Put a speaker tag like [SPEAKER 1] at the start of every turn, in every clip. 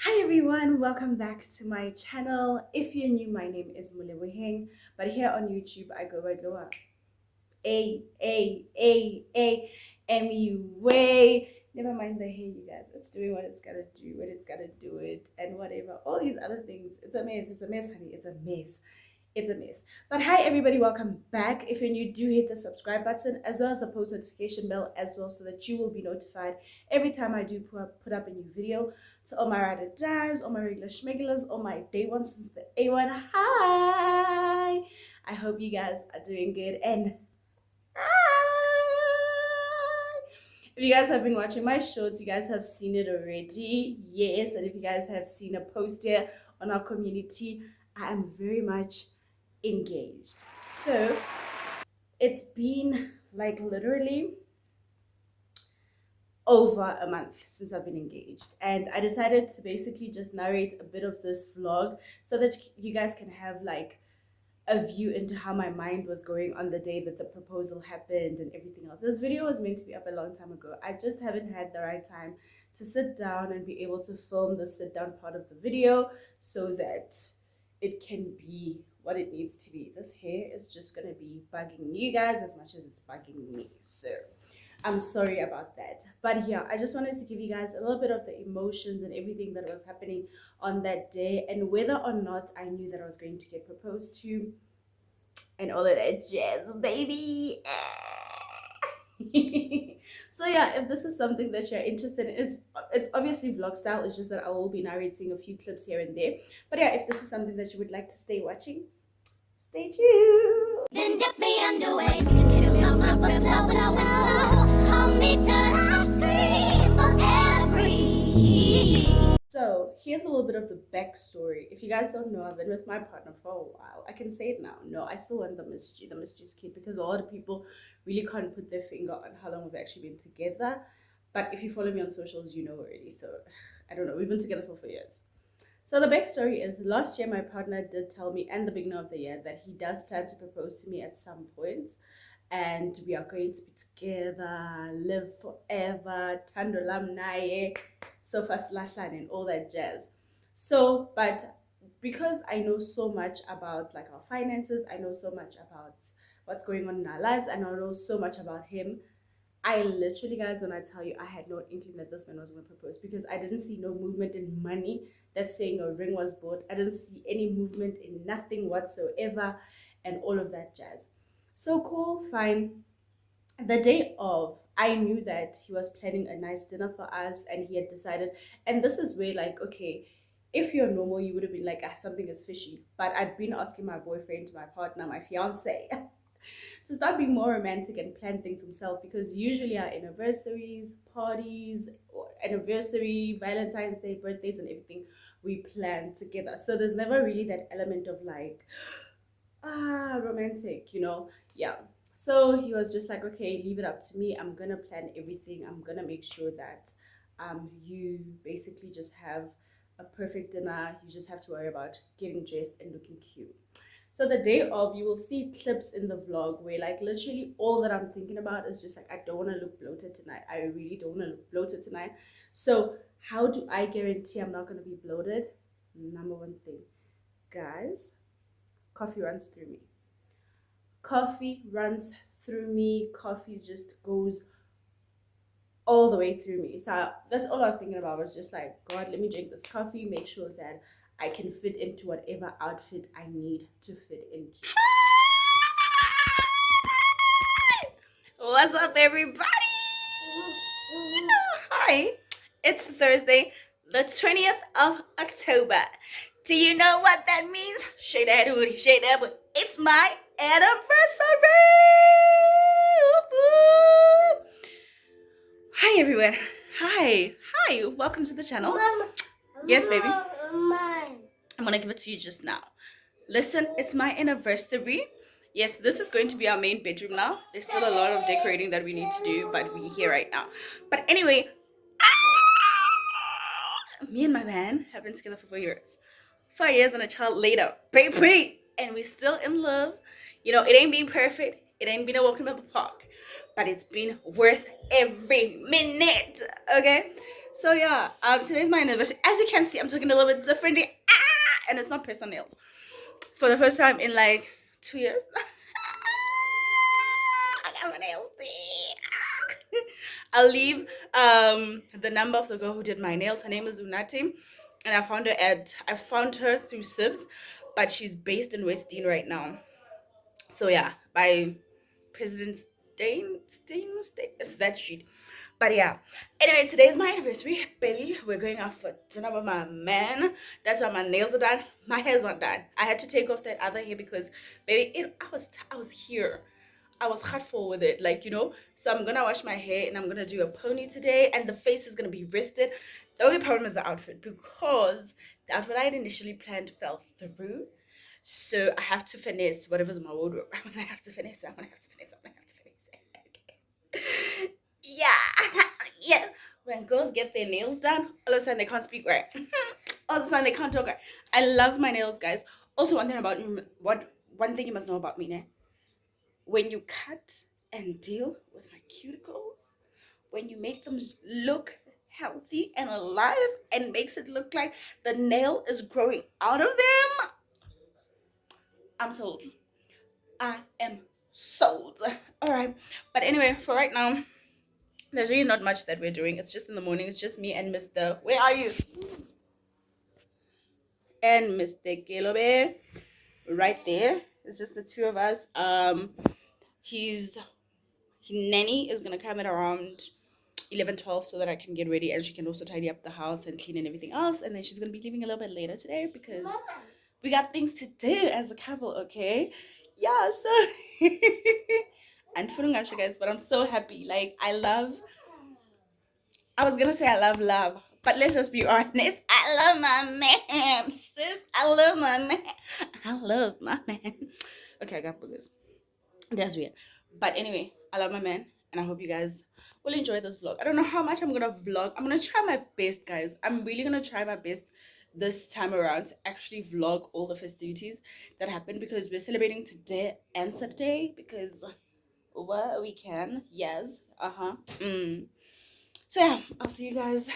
[SPEAKER 1] Hi everyone, welcome back to my channel. If you're new, my name is Muleweheng, but here on YouTube I go by Glowa. Anyway, never mind the hey, you guys. It's doing what it's gotta do, when it's gotta do it, and whatever. All these other things. It's a mess. It's a mess, honey. It's a mess. It's a mess. But hi everybody, welcome back. If you're new, do hit the subscribe button as well as the post notification bell as well, so that you will be notified every time I do put up a new video. To all my ride or dies, all my regular schmegulars, all my day ones since the A1. Hi! I hope you guys are doing good and hi! If you guys have been watching my shorts, you guys have seen it already. Yes, and if you guys have seen a post here on our community, I am very much engaged. So it's been like literally over a month since I've been engaged, and I decided to basically just narrate a bit of this vlog so that you guys can have like a view into how my mind was going on the day that the proposal happened and everything else. This video was meant to be up a long time ago. I just haven't had the right time to sit down and be able to film the sit down part of the video so that it can be what it needs to be. This hair is just gonna be bugging you guys as much as it's bugging me, so I'm sorry about that. But yeah, I just wanted to give you guys a little bit of the emotions and everything that was happening on that day, and whether or not I knew that I was going to get proposed to and all of that jazz, baby. So yeah, if this is something that you're interested in, it's obviously vlog style. It's just that I will be narrating a few clips here and there. But yeah, if this is something that you would like to stay watching, stay tuned. Then dip me underway. Fill my flow, flow, flow. Hold me till I scream for every. So here's a little bit of the backstory. If you guys don't know, I've been with my partner for a while. I can say it now. No, I still want the mystery. The mystery's cute because a lot of people really can't put their finger on how long we've actually been together. But if you follow me on socials, you know already. So I don't know. We've been together for 4 years. So the backstory is last year my partner did tell me, and the beginning of the year, that he does plan to propose to me at some point, and we are going to be together, live forever, Tando naye, sofa slashan, and all that jazz. So, but because I know so much about like our finances, I know so much about what's going on in our lives, and I know so much about him. I literally, guys, when I tell you, I had no inkling that this man was going to propose because I didn't see no movement in money that's saying a ring was bought. I didn't see any movement in nothing whatsoever and all of that jazz. So cool, fine. The day of, I knew that he was planning a nice dinner for us and he had decided, and this is where, like, okay, if you're normal, you would have been like, ah, something is fishy. But I'd been asking my boyfriend, my partner, my fiance, to start being more romantic and plan things himself, because usually our anniversaries, parties, or anniversary, Valentine's Day, birthdays, and everything we plan together. So there's never really that element of like, romantic, Yeah. So he was just like, okay, leave it up to me. I'm gonna plan everything. I'm gonna make sure that you basically just have a perfect dinner. You just have to worry about getting dressed and looking cute. So the day of, you will see clips in the vlog where like literally all that I'm thinking about is just like, I don't want to look bloated tonight. I really don't want to look bloated tonight. So how do I guarantee I'm not going to be bloated? Number one thing, guys, coffee runs through me. Coffee runs through me. Coffee just goes all the way through me. So that's all I was thinking about, was just like, God, let me drink this coffee, make sure that I can fit into whatever outfit I need to fit into. What's up, everybody? Hi, it's Thursday, the 20th of October. Do you know what that means? Shake that booty, shake that booty. It's my anniversary! Whoop, whoop. Hi, everyone. Hi, welcome to the channel. Mom, yes, baby? Mom. I'm gonna give it to you just now. Listen, it's my anniversary. Yes, this is going to be our main bedroom now. There's still a lot of decorating that we need to do, but we're here right now. But anyway, me and my man have been together for 4 years. 4 years and a child later, baby, and we're still in love. It ain't been perfect. It ain't been a walk in the park, but it's been worth every minute. Okay, So yeah, today's my anniversary. As you can see, I'm talking a little bit differently. And it's not personal nails. For the first time in like 2 years. I got my nails done. I'll leave the number of the girl who did my nails. Her name is Unathi, and I found her through Sibs, but she's based in West Dean right now. So yeah, by President Stain, it's that street. But yeah, anyway, today's my anniversary, baby. We're going out for dinner with my man. That's why my nails are done. My hair's not done. I had to take off that other hair because, baby, I was here. I was hurtful with it, like, you know. So I'm gonna wash my hair and I'm gonna do a pony today, and the face is gonna be rested. The only problem is the outfit because the outfit I had initially planned fell through. So I have to finesse whatever's in my wardrobe. I'm gonna have to finesse it. I'm gonna have to finesse it. I'm gonna have to finesse it. Okay. Yeah. Yeah. When girls get their nails done, all of a sudden they can't speak right. All of a sudden they can't talk right. I love my nails, guys. Also, one thing you must know about me, ne? When you cut and deal with my cuticles, when you make them look healthy and alive and makes it look like the nail is growing out of them, I'm sold. I am sold. All right. But anyway, for right now, there's really not much that we're doing. It's just in the morning. It's just me and Mr. Where are you? And Mr. Kelobe right there. It's just the two of us. His nanny is gonna come at around 11, 12, so that I can get ready, and she can also tidy up the house and clean and everything else. And then she's gonna be leaving a little bit later today because we got things to do as a couple, okay? Yeah, so I'm feeling actually, guys, but I'm so happy. Like, I was gonna say I love, but let's just be honest. I love my man, sis. I love my man. I love my man. Okay, I got boogers. That's weird. But anyway, I love my man, and I hope you guys will enjoy this vlog. I don't know how much I'm gonna vlog. I'm gonna try my best, guys. I'm really gonna try my best this time around to actually vlog all the festivities that happened, because we're celebrating today and Saturday, because well, we can. Yes. So yeah, I'll see you guys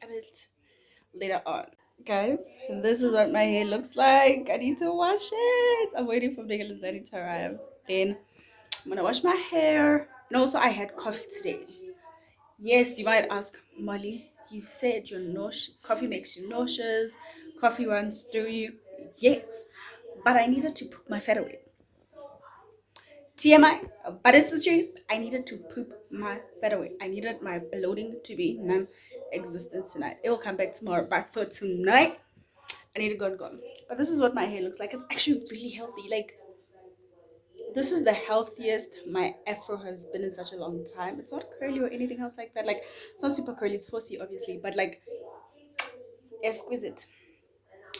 [SPEAKER 1] a bit later on. Guys, this is what my hair looks like. I need to wash it. I'm waiting for Biggles Daddy to arrive. Then I'm gonna wash my hair. And also, I had coffee today. Yes, you might ask, Molly, you said coffee makes you nauseous, coffee runs through you. Yes, but I needed to put my fat away. TMI, but it's the truth. I needed to poop my fat away. I needed my bloating to be non-existent tonight. It will come back tomorrow, but for tonight, I need to go and go. But this is what my hair looks like. It's actually really healthy. Like, this is the healthiest my afro has been in such a long time. It's not curly or anything else like that. Like, it's not super curly. It's 4C, obviously, but like exquisite.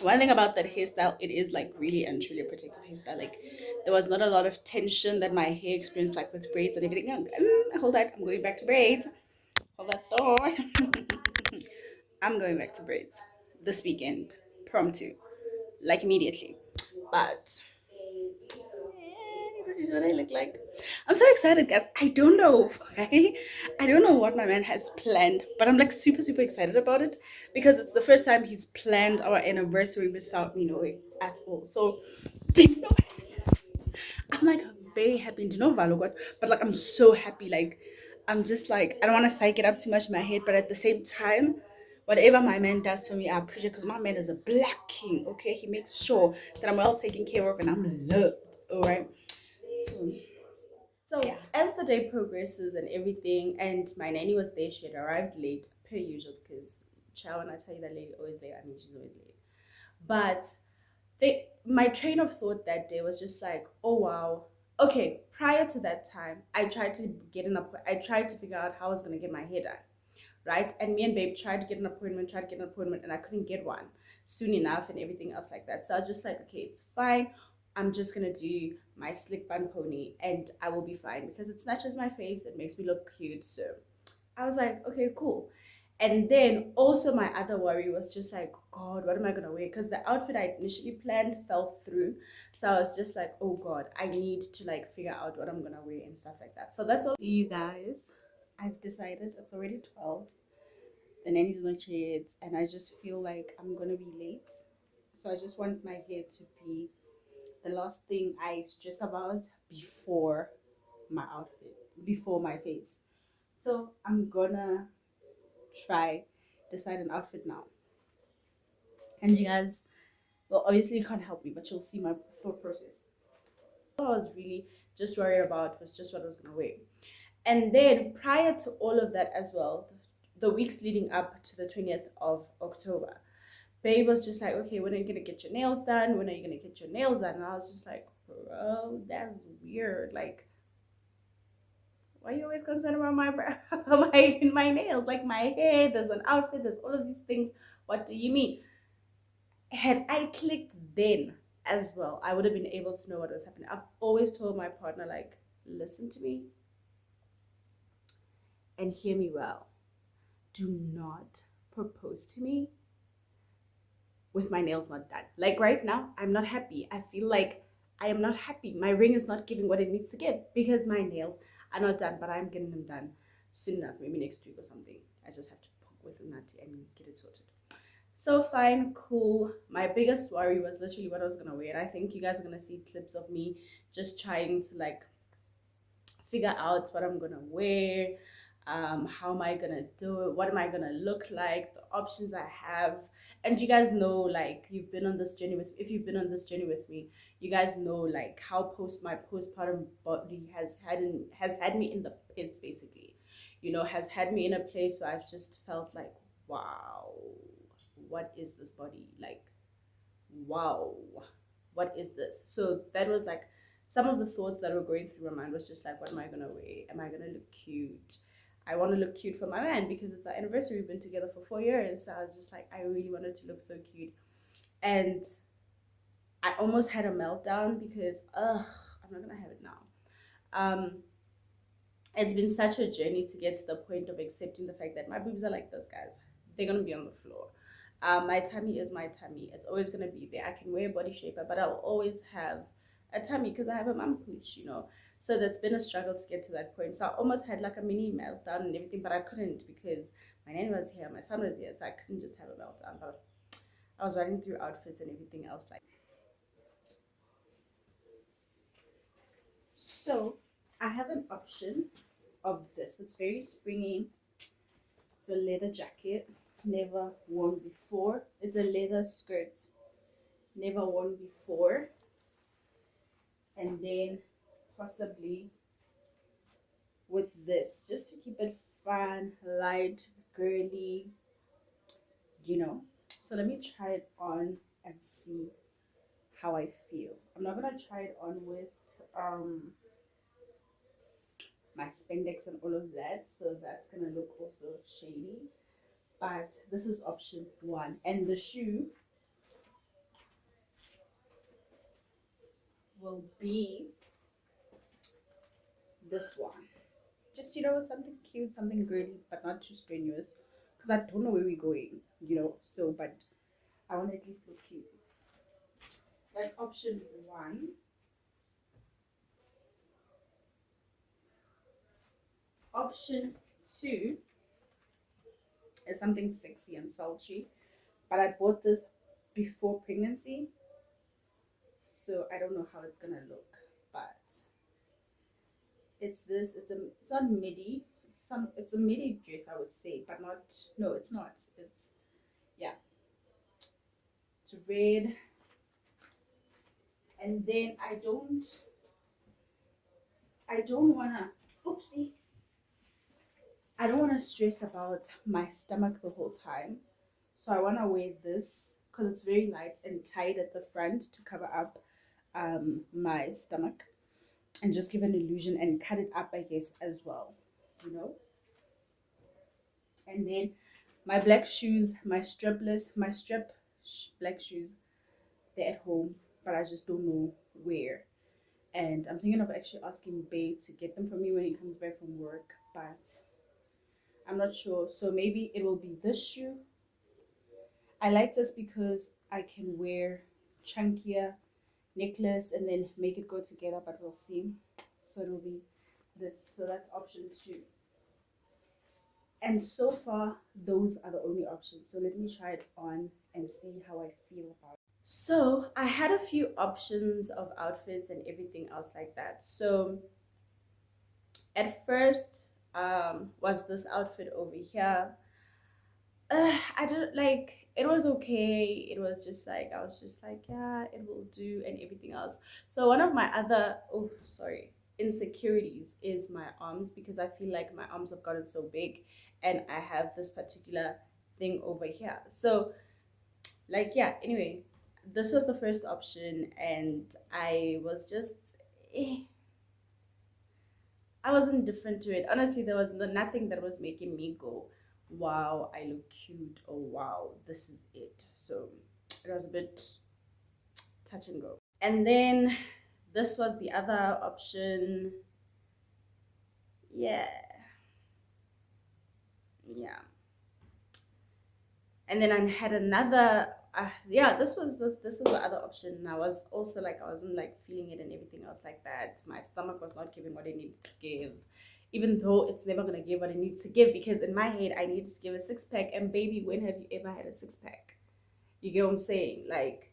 [SPEAKER 1] One thing about that hairstyle, it is like really and truly a protective hairstyle. Like, there was not a lot of tension that my hair experienced, like with braids and everything. Hold that, I'm going back to braids. Hold that thought. I'm going back to braids this weekend, promptu, like immediately. But this is what I look like. I'm so excited, guys. I don't know why. I don't know what my man has planned, but I'm like super, super excited about it because it's the first time he's planned our anniversary without me knowing at all. So, do you know, I'm like very happy. Do you know Valo, but like I'm so happy. Like, I'm just like, I don't want to psych it up too much in my head, but at the same time, whatever my man does for me, I appreciate, because my man is a black king. Okay, he makes sure that I'm well taken care of and I'm loved. All right. So yeah, as the day progresses and everything, and my nanny was there, she had arrived late per usual, because chow, when I tell you that lady always late, I mean she's always late. But my train of thought that day was just like, oh wow. Okay, prior to that time, I tried to I tried to figure out how I was gonna get my hair done, right? And me and babe tried to get an appointment, and I couldn't get one soon enough and everything else like that. So I was just like, okay, it's fine. I'm just gonna do my slick bun pony and I will be fine, because it snatches my face, it makes me look cute. So I was like, okay, cool. And then also my other worry was just like, God, what am I gonna wear? Because the outfit I initially planned fell through. So I was just like, oh God, I need to like figure out what I'm gonna wear and stuff like that. So that's all, you guys. I've decided. It's already 12. the nanny's not here yet, and I just feel like I'm gonna be late. So I just want my hair to be the last thing I stress about before my outfit, before my face. So I'm gonna try decide an outfit now. And you guys, well, obviously you can't help me, but you'll see my thought process. What I was really just worried about was just what I was gonna wear. And then prior to all of that as well, the weeks leading up to the 20th of October, Babe was just like, okay, when are you gonna get your nails done? When are you gonna get your nails done? And I was just like, bro, that's weird. Like, why are you always concerned about my nails? Like my hair, there's an outfit, there's all of these things. What do you mean? Had I clicked then as well, I would have been able to know what was happening. I've always told my partner, like, listen to me and hear me well. Do not propose to me with my nails not done. Like right now, I'm not happy. I feel like I am not happy. My ring is not giving what it needs to give because my nails are not done, but I'm getting them done soon enough, maybe next week or something. I just have to poke with Unathi and get it sorted. So fine, cool. My biggest worry was literally what I was gonna wear. And I think you guys are gonna see clips of me just trying to like figure out what I'm gonna wear, how am I gonna do it, what am I gonna look like, the options I have. And you guys know, like, you've been on this journey with, if you've been on this journey with me, you guys know like how my postpartum body has had me in the pits, basically, you know, has had me in a place where I've just felt like, wow, what is this body like? Wow, what is this? So that was like some of the thoughts that were going through my mind was just like, what am I gonna wear? Am I gonna look cute? I want to look cute for my man because it's our anniversary. We've been together for 4 years. So I was just like, I really wanted to look so cute. And I almost had a meltdown because, I'm not gonna have it now. It's been such a journey to get to the point of accepting the fact that my boobs are like this, guys. They're gonna be on the floor. My tummy is my tummy. It's always gonna be there. I can wear a body shaper, but I'll always have a tummy because I have a mum pooch, you know. So that's been a struggle to get to that point. So I almost had like a mini meltdown and everything, but I couldn't because my nanny was here, my son was here, so I couldn't just have a meltdown. But I was running through outfits and everything else like. So I have an option of this. It's very springy. It's a leather jacket, never worn before. It's a leather skirt, never worn before. And then possibly with this, just to keep it fun, light, girly, you know. So let me try it on and see how I feel. I'm not gonna try it on with my spandex and all of that, so that's gonna look also shady. But this is option one, and the shoe will be this one. Just, you know, something cute, something girly, but not too strenuous, because I don't know where we're going, you know. So, but I want to at least look cute. That's option one. Option two is something sexy and sultry, but I bought this before pregnancy, so I don't know how it's gonna look. But it's this. It's on midi. It's a midi dress, I would say, but not. No, it's not. It's, yeah. It's red, and then I don't wanna. Oopsie. I don't want to stress about my stomach the whole time. So I want to wear this because it's very light and tight at the front to cover up my stomach and just give an illusion and cut it up, I guess, as well, you know. And then my black shoes, my black shoes, they're at home, but I just don't know where. And I'm thinking of actually asking Bay to get them for me when he comes back from work, but I'm not sure. So maybe it will be this shoe. I like this because I can wear chunkier necklace and then make it go together, but we'll see. So it will be this. So that's option two. And so far, those are the only options. So let me try it on and see how I feel about it. So I had a few options of outfits and everything else like that. So at first, was this outfit over here. I don't like, it was okay. It was just like, I was just like, yeah, it will do and everything else. So one of my other, oh, sorry, insecurities is my arms, because I feel like my arms have gotten so big and I have this particular thing over here. So, like, yeah, anyway, this was the first option and I was just, eh, I wasn't different to it. Honestly, there was nothing that was making me go, wow, I look cute, or wow, this is it. So it was a bit touch and go. And then this was the other option. Yeah. Yeah. And then I had another yeah, this was the other option. And I was also like, I wasn't like feeling it and everything else like that. My stomach was not giving what it needed to give, even though it's never gonna give what it needs to give, because in my head I need to give a six-pack. And baby, when have you ever had a six-pack? You get what I'm saying? Like,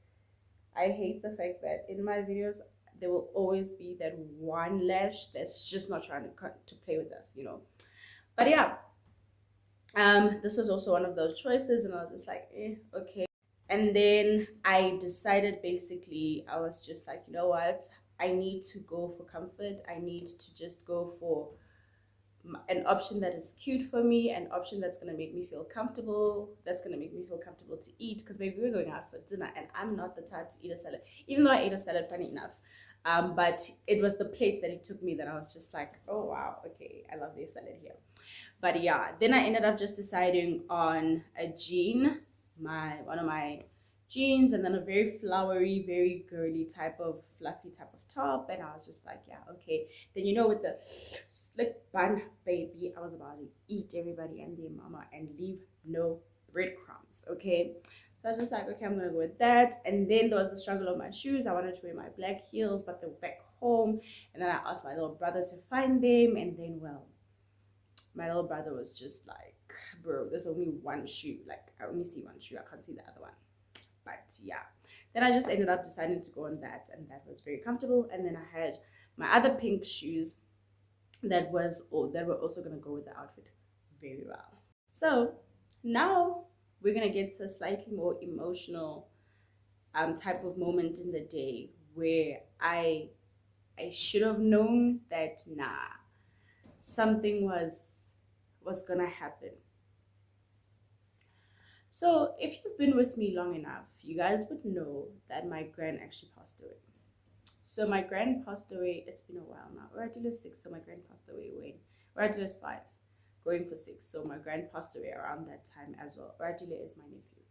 [SPEAKER 1] I hate the fact that in my videos there will always be that one lash that's just not trying to play with us, you know. But yeah, this was also one of those choices, and I was just like, okay. And then I decided, basically, I was just like, you know what? I need to go for comfort. I need to just go for an option that is cute for me, an option that's going to make me feel comfortable, that's going to make me feel comfortable to eat. Because maybe we're going out for dinner and I'm not the type to eat a salad, even though I ate a salad, funny enough. But it was the place that it took me that I was just like, oh wow, okay, I love this salad here. But yeah, then I ended up just deciding on a jean, one of my jeans, and then a very flowery, very girly type of fluffy type of top. And I was just like, yeah, okay. Then, you know, with the slick bun, baby, I was about to eat everybody and their mama and leave no breadcrumbs, okay. So I was just like, okay, I'm gonna go with that. And then there was the struggle of my shoes. I wanted to wear my black heels, but they were back home. And then I asked my little brother to find them. And then, well, my little brother was just like, bro, there's only one shoe. Like, I only see one shoe. I can't see the other one. But yeah, then I just ended up deciding to go on that, and that was very comfortable. And then I had my other pink shoes that were also gonna go with the outfit very well. So now we're gonna get to a slightly more emotional type of moment in the day where I should have known that, nah, something was gonna happen. So if you've been with me long enough, you guys would know that my grand actually passed away. So my grand passed away, it's been a while now. We're at 6, so my grand passed away when? We're at 5, going for 6. So my grand passed away around that time as well. Radile is my nephew.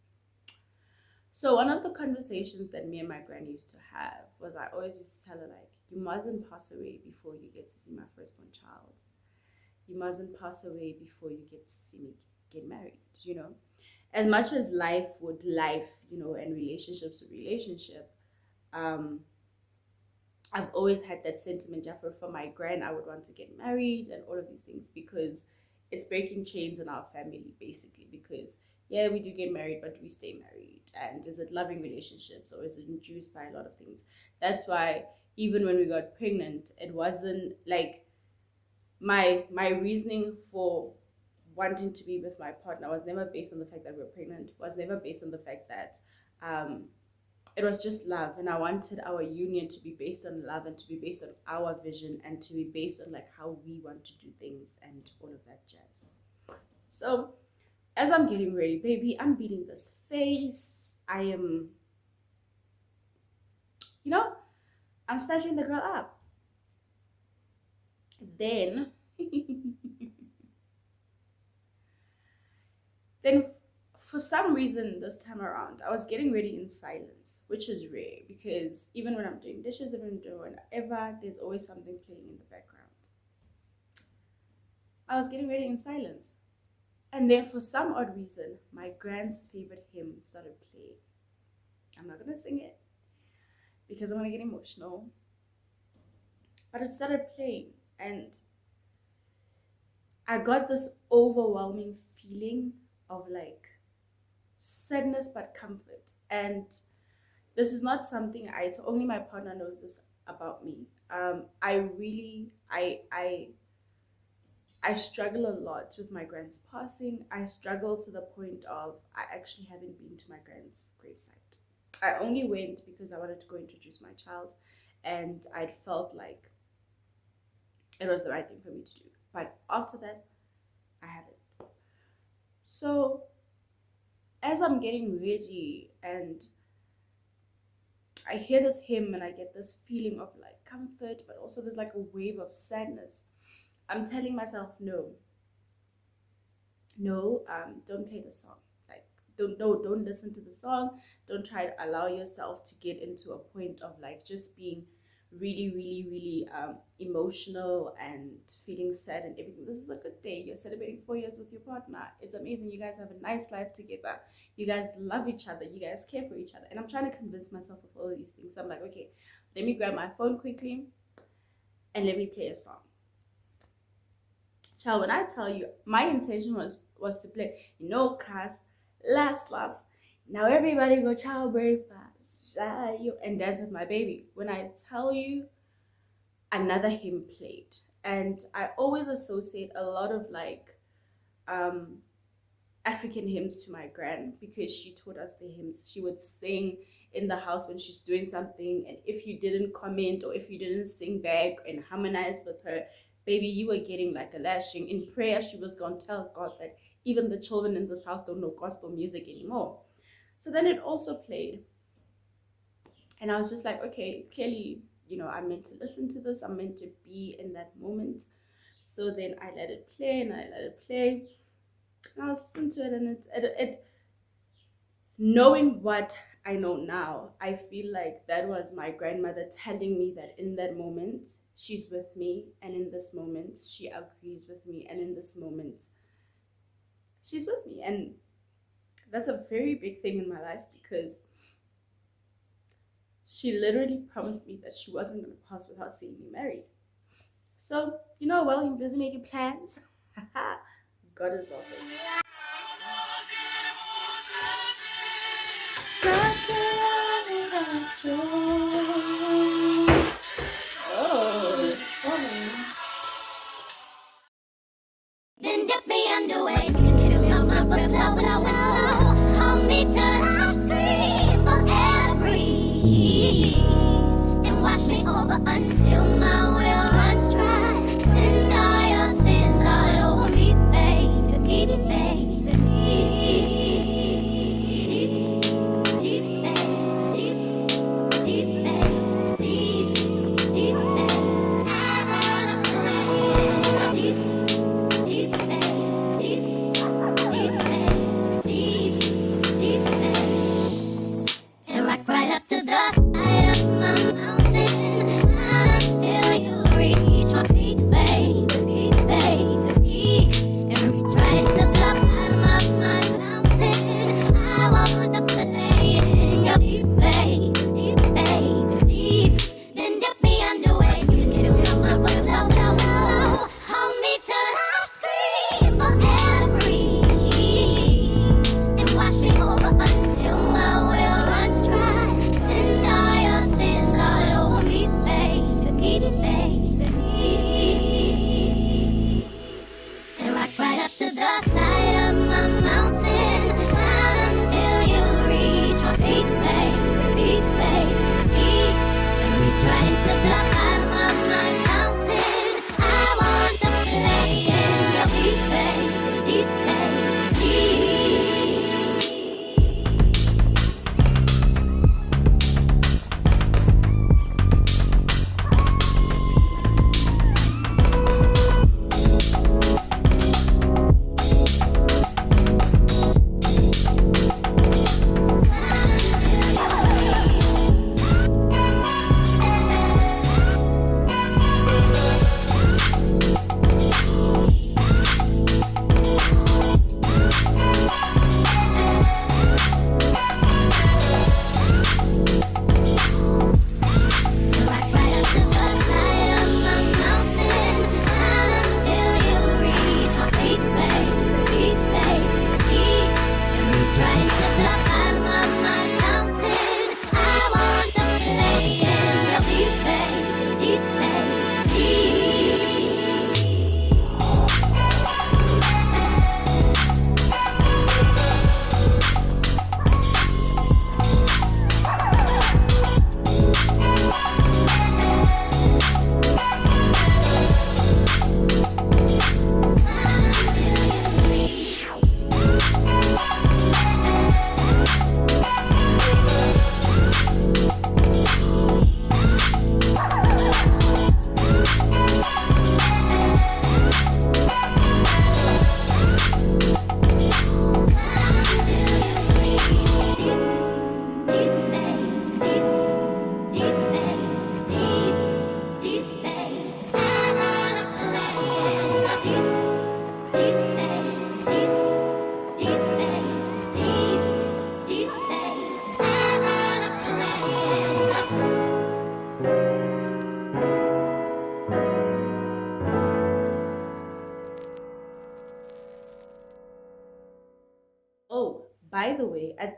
[SPEAKER 1] So one of the conversations that me and my gran used to have was, I always used to tell her, like, you mustn't pass away before you get to see my firstborn child. You mustn't pass away before you get to see me get married, you know. As much as life would life, you know, and relationships would relationship, um, I've always had that sentiment, yeah, for my gran, I would want to get married and all of these things, because it's breaking chains in our family, basically. Because, yeah, we do get married, but we stay married. And is it loving relationships, or is it induced by a lot of things? That's why even when we got pregnant, it wasn't like my reasoning for wanting to be with my partner was never based on the fact that we were pregnant, was never based on the fact that it was just love. And I wanted our union to be based on love, and to be based on our vision, and to be based on like how we want to do things and all of that jazz. So as I'm getting ready, baby, I'm beating this face. I am, you know, I'm snatching the girl up. Then then for some reason this time around, I was getting ready in silence, which is rare, because even when I'm doing dishes, even doing whatever, there's always something playing in the background. I was getting ready in silence. And then for some odd reason, my grand's favorite hymn started playing. I'm not gonna sing it because I'm gonna get emotional. But it started playing, and I got this overwhelming feeling of like sadness but comfort. And this is not something only my partner knows this about me. I really I struggle a lot with my grand's passing. I struggle to the point of I actually haven't been to my grand's gravesite. I only went because I wanted to go introduce my child, and I felt like it was the right thing for me to do. But after that, I haven't. So as I'm getting ready and I hear this hymn and I get this feeling of like comfort, but also there's like a wave of sadness. I'm telling myself, no, don't play the song. Like, don't listen to the song. Don't try to allow yourself to get into a point of like just being really emotional and feeling sad and everything. This is a good day. You're celebrating 4 years with your partner. It's amazing. You guys have a nice life together. You guys love each other. You guys care for each other. And I'm trying to convince myself of all of these things. So I'm like, okay, let me grab my phone quickly and let me play a song. Child, when I tell you, my intention was to play, cast last. Now everybody go child brave fast, and dance with my baby. When I tell you, another hymn played, and I always associate a lot of like African hymns to my gran because she taught us the hymns. She would sing in the house when she's doing something, and if you didn't comment or if you didn't sing back and harmonize with her, baby, you were getting like a lashing. In prayer, she was going to tell God that even the children in this house don't know gospel music anymore. So then it also played. And I was just like, okay, clearly, I'm meant to listen to this. I'm meant to be in that moment. So then I let it play and I let it play. And I was listening to it, and it knowing what I know now, I feel like that was my grandmother telling me that in that moment, she's with me, and in this moment, she agrees with me, and in this moment, she's with me. And that's a very big thing in my life because she literally promised me that she wasn't going to pass without seeing me married. So, while you're busy making plans, God is laughing.
[SPEAKER 2] Then dip me underway. You can kill my mouth with flow. Hold me till I scream for every and wash me over until my will runs dry. Send all your sins all over me, baby, baby. Right up to the side of my mountain.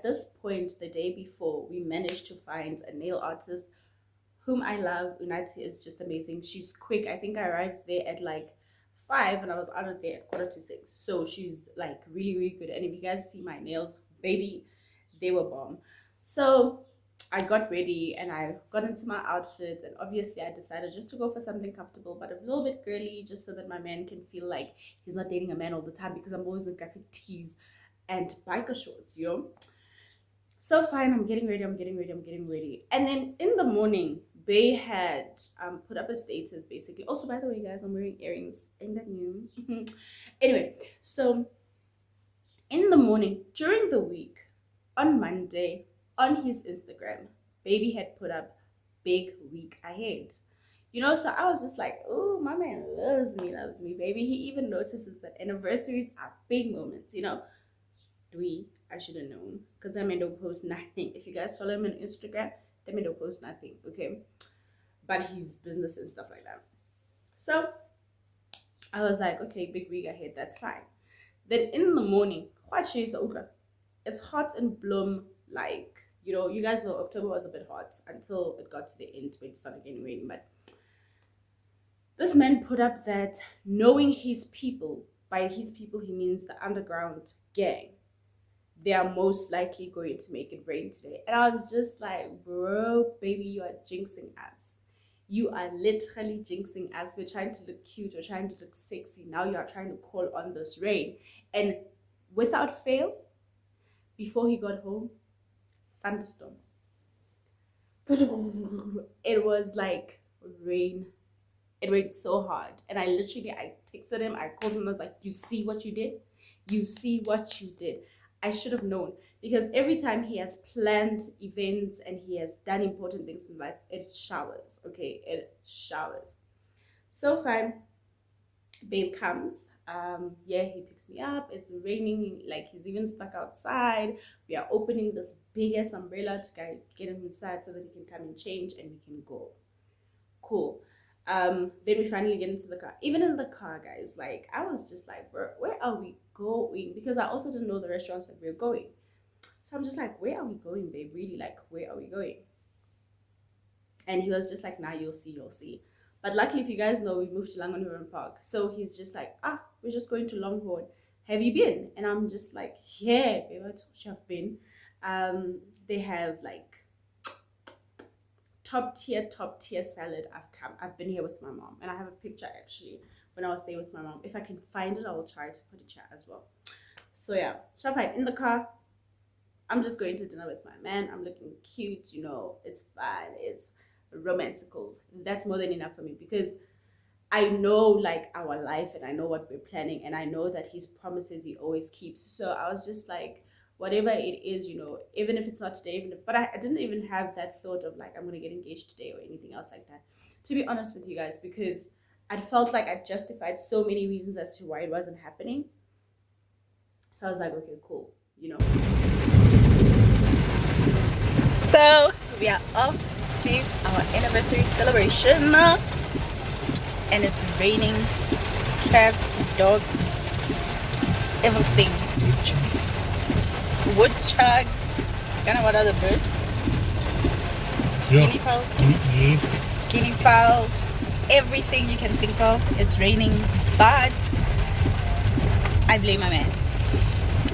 [SPEAKER 1] this point, the day before, we managed to find a nail artist whom I love. Unathi is just amazing. She's quick. I think I arrived there at like 5 and I was out of there at 5:45. So she's like really, really good. And if you guys see my nails, baby, they were bomb. So I got ready and I got into my outfit, and obviously I decided just to go for something comfortable but a little bit girly, just so that my man can feel like he's not dating a man all the time, because I'm always in graphic tees and biker shorts, you know. So fine, I'm getting ready, and then in the morning they had put up a status basically. Also, by the way, guys, I'm wearing earrings. Ain't that new? Anyway, so in the morning during the week, on Monday, on his Instagram, baby had put up big week ahead. You know, so I was just like, oh, my man loves me, baby. He even notices that anniversaries are big moments, you know. I should have known, because that man don't post nothing. If you guys follow him on Instagram, that man don't post nothing, okay? But his business and stuff like that. So I was like, okay, big week ahead, that's fine. Then in the morning, it's hot in Bloem, like, you know, you guys know October was a bit hot until it got to the end when it started getting rainy. But this man put up that knowing his people, by his people he means the underground gang, they are most likely going to make it rain today. And I was just like, bro, baby, you are jinxing us. You are literally jinxing us. We're trying to look cute, we're trying to look sexy. Now you are trying to call on this rain. And without fail, before he got home, thunderstorm. It was like rain. It rained so hard. And I texted him, I called him, I was like, you see what you did? You see what you did? I should have known, because every time he has planned events and he has done important things in life, it showers, okay? It showers. So fine, babe comes. Yeah, he picks me up. It's raining, like he's even stuck outside. We are opening this big ass umbrella to get him inside so that he can come and change and we can go. Cool. Then we finally get into the car. Even in the car, guys, like I was just like, bro, where are we going? Because I also didn't know the restaurants that we were going. So I'm just like, where are we going, babe? Really, like, where are we going? And he was just like, nah, you'll see. But luckily, if you guys know, we moved to Langenhoven Park. So he's just like, we're just going to Longhorn. Have you been? And I'm just like, yeah, babe, I told you I've been. They have like top tier salad. I've been here with my mom, and I have a picture actually when I was there with my mom. If I can find it, I will try to put it here as well. So yeah, Shafai in the car. I'm just going to dinner with my man. I'm looking cute, you know, it's fun, it's romanticals. That's more than enough for me, because I know like our life and I know what we're planning, and I know that his promises he always keeps. So I was just like, whatever it is, you know, even if it's not today, but I didn't even have that thought of like I'm gonna get engaged today or anything else like that, to be honest with you guys, because I felt like I justified so many reasons as to why it wasn't happening. So I was like, okay, cool, you know. So we are off to our anniversary celebration, and it's raining. Cats, dogs, everything. Woodchucks. Kind of what other birds? Guinea fowls. Guinea fowls. Everything you can think of. It's raining, but I blame my man.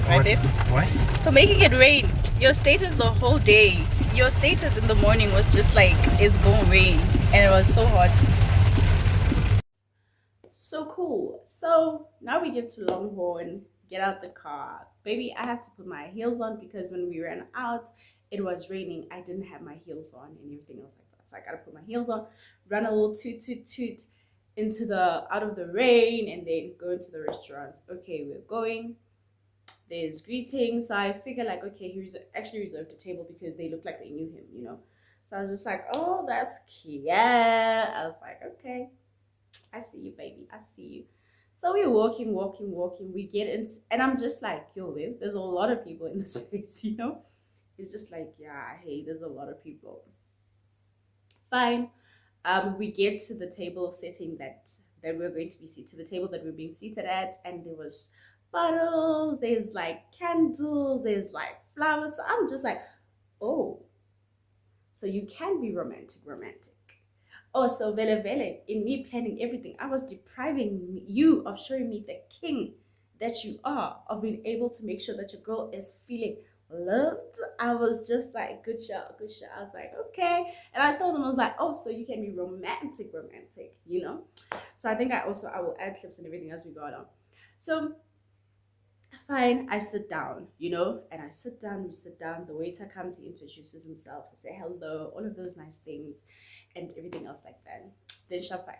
[SPEAKER 1] Right, babe?
[SPEAKER 3] Why?
[SPEAKER 1] For making it rain. Your status the whole day. Your status in the morning was just like, it's gonna rain, and it was so hot. So cool. So now we get to Longhorn. Get out the car, baby. I have to put my heels on, because when we ran out it was raining. I didn't have my heels on and everything else like that, so I gotta put my heels on, run a little toot into the out of the rain, and then go into the restaurant. Okay, we're going. There's greetings, so I figure like, okay, he actually reserved a table because they looked like they knew him, you know. So I was just like, oh, that's cute. I was like, okay, I see you, baby, I see you. So we're walking. We get in, and I'm just like, yo, babe, there's a lot of people in this place, you know? It's just like, yeah, hey, there's a lot of people. Fine. We get to the table setting that we're going to be seated, to the table that we're being seated at, and there was bottles, there's like candles, there's like flowers. So I'm just like, oh, so you can be romantic. Oh, so vele vele, in me planning everything, I was depriving you of showing me the king that you are, of being able to make sure that your girl is feeling loved. I was just like, good shot, good shot. I was like, okay. And I told them, I was like, oh, so you can be romantic, you know? So I think I will add clips and everything as we go along. So fine, I sit down, you know, and I sit down, we sit down, the waiter comes, he introduces himself, he say hello, all of those nice things and everything else like that. Then shop fine,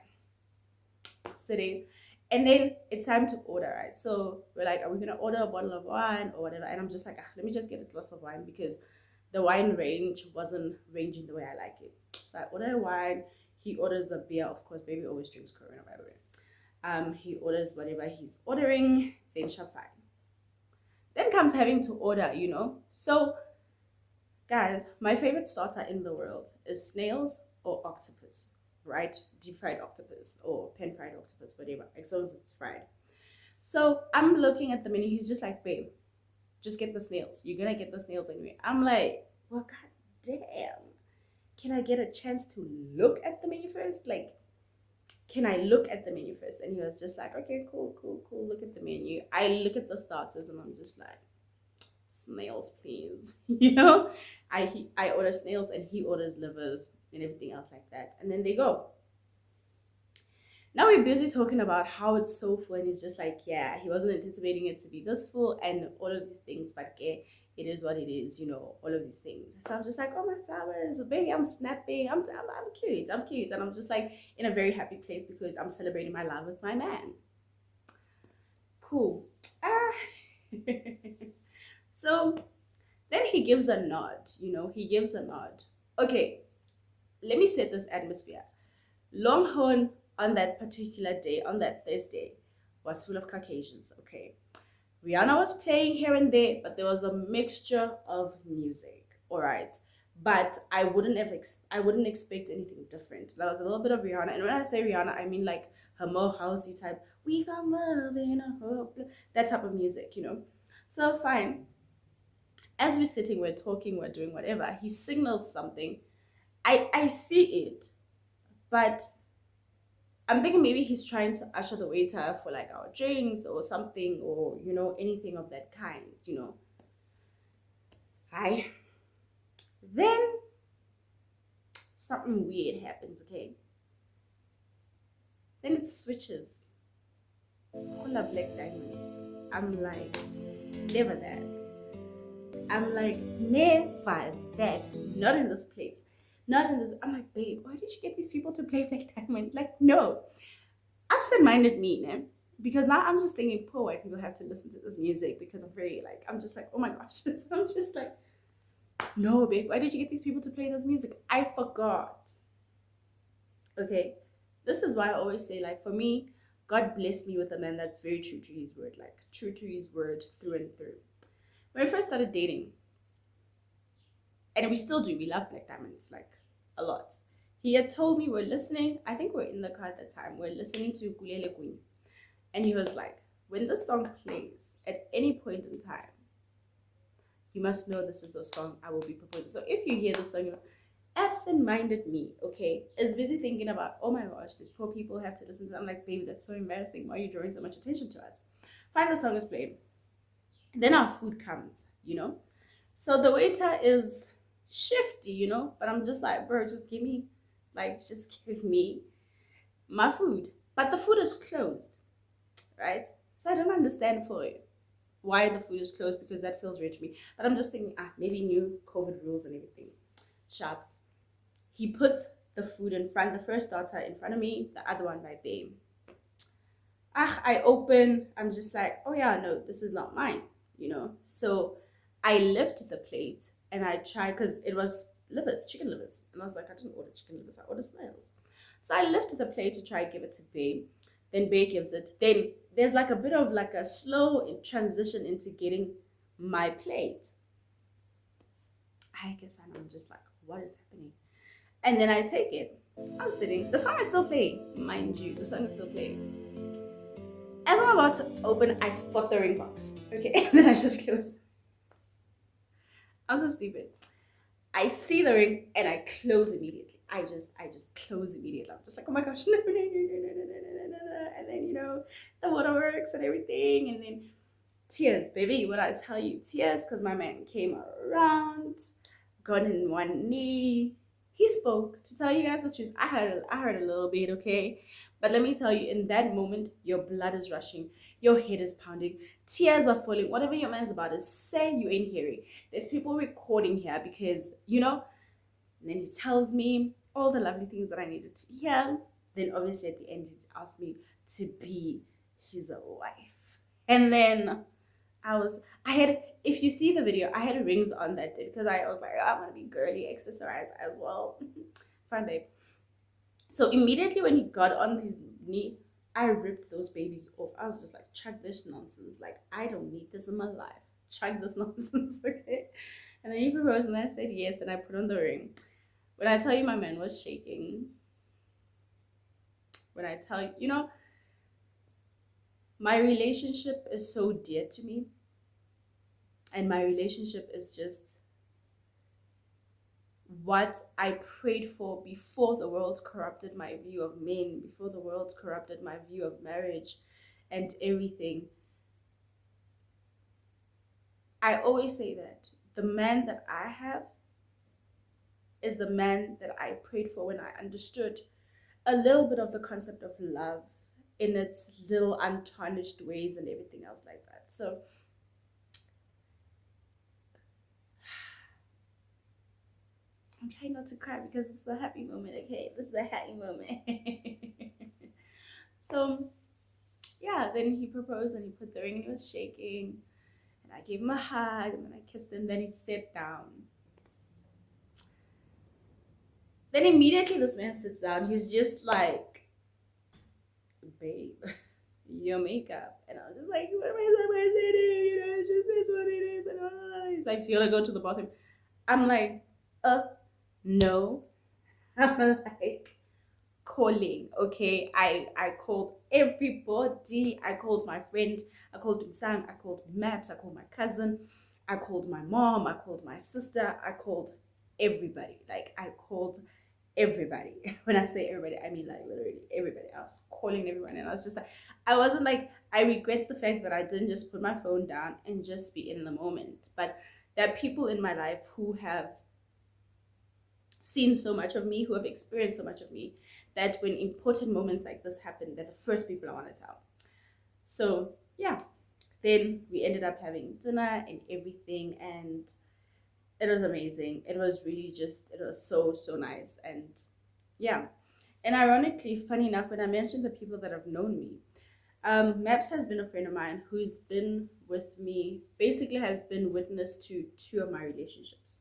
[SPEAKER 1] sitting, and then it's time to order, right? So we're like, are we gonna order a bottle of wine or whatever? And I'm just like, let me just get a glass of wine, because the wine range wasn't ranging the way I like it. So I order a wine, he orders a beer, of course, baby always drinks Corona, by the way. He orders whatever he's ordering, then shop fine. Then comes having to order, you know. So, guys, my favorite starter in the world is snails or octopus, right? Deep fried octopus or pan fried octopus, whatever, as long as it's fried. So I'm looking at the menu. He's just like, babe, just get the snails. You're gonna get the snails anyway. I'm like, well, god damn. Can I get a chance to look at the menu first? Like, can I look at the menu first? And he was just like, okay, cool, look at the menu. I look at the starters and I'm just like, snails, please. You know, I order snails and he orders livers and everything else like that. And then they go. Now we're busy talking about how it's so full, and he's just like, yeah, he wasn't anticipating it to be this full and all of these things, but okay, it is what it is, you know, all of these things. So I'm just like, oh, my flowers, baby, I'm snapping, I'm cute, and I'm just like in a very happy place because I'm celebrating my love with my man. Cool. So then he gives a nod, you know, Okay, let me set this atmosphere. Longhorn on that particular day, on that Thursday, was full of Caucasians, okay? Rihanna was playing here and there, but there was a mixture of music, all right? But I wouldn't expect anything different. There was a little bit of Rihanna, and when I say Rihanna, I mean like her more housey type, we found love in a hope, that type of music, you know? So fine. As we're sitting, we're talking, we're doing whatever, he signals something. I see it, but I'm thinking maybe he's trying to usher the waiter for like our drinks or something, or, you know, anything of that kind, you know. Hi. Then something weird happens, okay? Then it switches. Cola Black Diamond. I'm like, never that. I'm like, never that. Not in this place. Not in this. I'm like, babe, why did you get these people to play Black Diamond? Like, no. Absent-minded me, man. Because now I'm just thinking, poor white people have to listen to this music, because I'm just like, oh my gosh. I'm just like, no, babe, why did you get these people to play this music? I forgot. Okay. This is why I always say, like, for me, God blessed me with a man that's very true to his word, like true to his word through and through. When I first started dating, and we still do, we love Black Diamonds, like, a lot. He had told me, we're listening, I think we're in the car at the time, we're listening to Kulele Queen. And he was like, when this song plays at any point in time, you must know this is the song I will be proposing. So if you hear the song, absent-minded me, okay, is busy thinking about, oh my gosh, these poor people have to listen to it. I'm like, baby, that's so embarrassing. Why are you drawing so much attention to us? Fine, the song is played. Then our food comes, you know. So the waiter is shifty, you know, but I'm just like, bro, just give me my food. But the food is closed, right? So I don't understand for it why the food is closed, because that feels weird to me. But I'm just thinking, maybe new COVID rules and everything. Sharp. He puts the food in front, the first starter in front of me, the other one by Babe. I open, I'm just like, oh yeah, no, this is not mine, you know. So I lift the plate and I try, because it was livers, chicken livers. And I was like, I didn't order chicken livers, I ordered snails. So I lift the plate to try and give it to Babe. Then Babe gives it. Then there's like a bit of like a slow transition into getting my plate. I guess I'm just like, what is happening? And then I take it. I'm sitting. The song is still playing, mind you. The song is still playing. As I'm about to open, I spot the ring box. Okay, and then I just close. I was so stupid. I see the ring and I close immediately. I just close immediately. I'm just like, oh my gosh, no, no, no, no, no, no, no, no, no. And then, the waterworks and everything. And then tears, baby. What I tell you, tears, because my man came around, got in one knee. He spoke. To tell you guys the truth, I heard a little bit, okay? But let me tell you, in that moment, your blood is rushing, your head is pounding, tears are falling. Whatever your man's about to say, you ain't hearing. There's people recording here because, and then he tells me all the lovely things that I needed to hear. Then obviously at the end, he asked me to be his wife. And then I had, if you see the video, I had rings on that day because I was like, oh, I want to be girly, accessorize as well. Fine, babe. So immediately when he got on his knee, I ripped those babies off. I was just like, chuck this nonsense. Like, I don't need this in my life. Chuck this nonsense, okay? And then he proposed and I said yes, and I put on the ring. When I tell you my man was shaking, when I tell you, my relationship is so dear to me. And my relationship is just what I prayed for before the world corrupted my view of men, before the world corrupted my view of marriage and everything. I always say that the man that I have is the man that I prayed for when I understood a little bit of the concept of love in its little untarnished ways and everything else like that. So I'm trying not to cry because it's the happy moment, okay? This is the happy moment. So yeah, then he proposed and he put the ring and he was shaking. And I gave him a hug and then I kissed him. Then he sat down. Then immediately this man sits down. He's just like, babe, your makeup. And I was just like, what am I supposed to do? It's just this what it is. And he's like, do you want to go to the bathroom? I'm like, no. I'm like, calling, okay? I called everybody. I called my friend, I called Usang, I called Matt, I called my cousin, I called my mom, I called my sister, I called everybody. Like, I called everybody. When I say everybody, I mean like literally everybody. I was calling everyone and I was just like, I wasn't like, I regret the fact that I didn't just put my phone down and just be in the moment. But there are people in my life who have seen so much of me, who have experienced so much of me, that when important moments like this happen, they're the first people I want to tell. So yeah, then we ended up having dinner and everything, and it was amazing. It was really just, it was so nice. And yeah, and ironically, funny enough, when I mentioned the people that have known me, Maps has been a friend of mine who's been with me, basically has been witness to 2 of my relationships.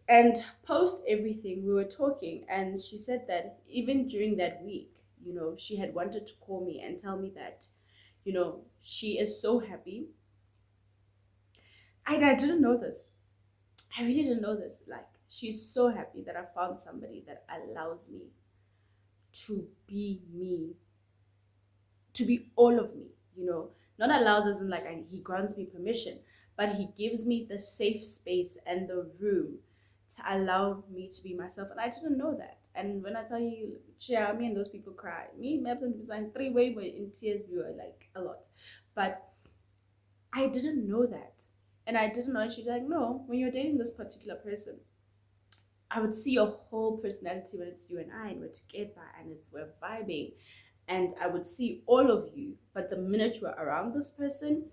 [SPEAKER 1] And post everything, we were talking, and she said that even during that week, she had wanted to call me and tell me that, she is so happy. I didn't know this. I really didn't know this. Like, she's so happy that I found somebody that allows me to be me, to be all of me, Not allows as in like he grants me permission, but he gives me the safe space and the room to allow me to be myself. And I didn't know that. And when I tell you, yeah, me and those people cry. Me, Maps and Design, 3-way, but in tears, we were like a lot. But I didn't know that. And I didn't know. And she's like, no, when you're dating this particular person, I would see your whole personality when it's you and I, and we're together, and we're vibing. And I would see all of you. But the minute you were around this person,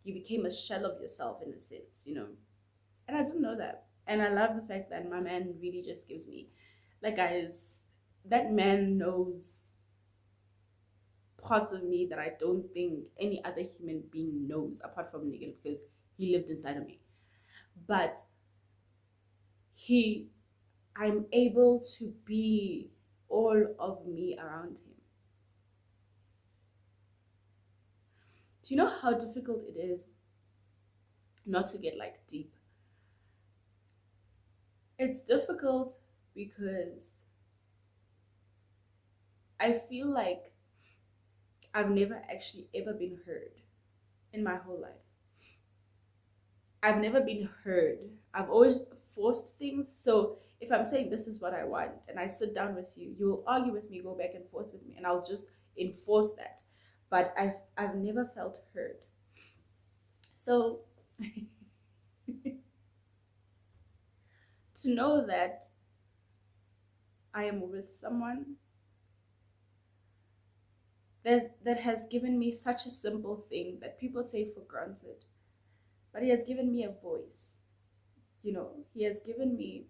[SPEAKER 1] you became a shell of yourself in a sense, And I didn't know that. And I love the fact that my man really just gives me, like, guys, that man knows parts of me that I don't think any other human being knows apart from Nigel, because he lived inside of me. But I'm able to be all of me around him. Do you know how difficult it is not to get like deep? It's difficult because I feel like I've never actually ever been heard in my whole life. I've never been heard. I've always forced things. So if I'm saying this is what I want and I sit down with you, you'll argue with me, go back and forth with me, and I'll just enforce that. But I've never felt heard. So to know that I am with someone that has given me such a simple thing that people take for granted, but he has given me a voice. He has given me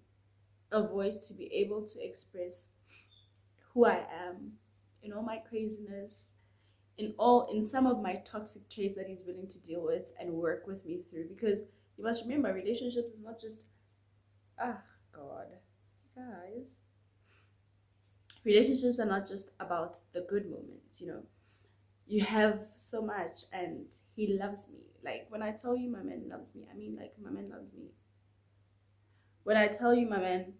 [SPEAKER 1] a voice to be able to express who I am in all my craziness, in some of my toxic traits that he's willing to deal with and work with me through. Because you must remember, relationships is not just God, guys. Relationships are not just about the good moments. You have so much, and he loves me. Like, when I tell you my man loves me, I mean, like, my man loves me. When I tell you my man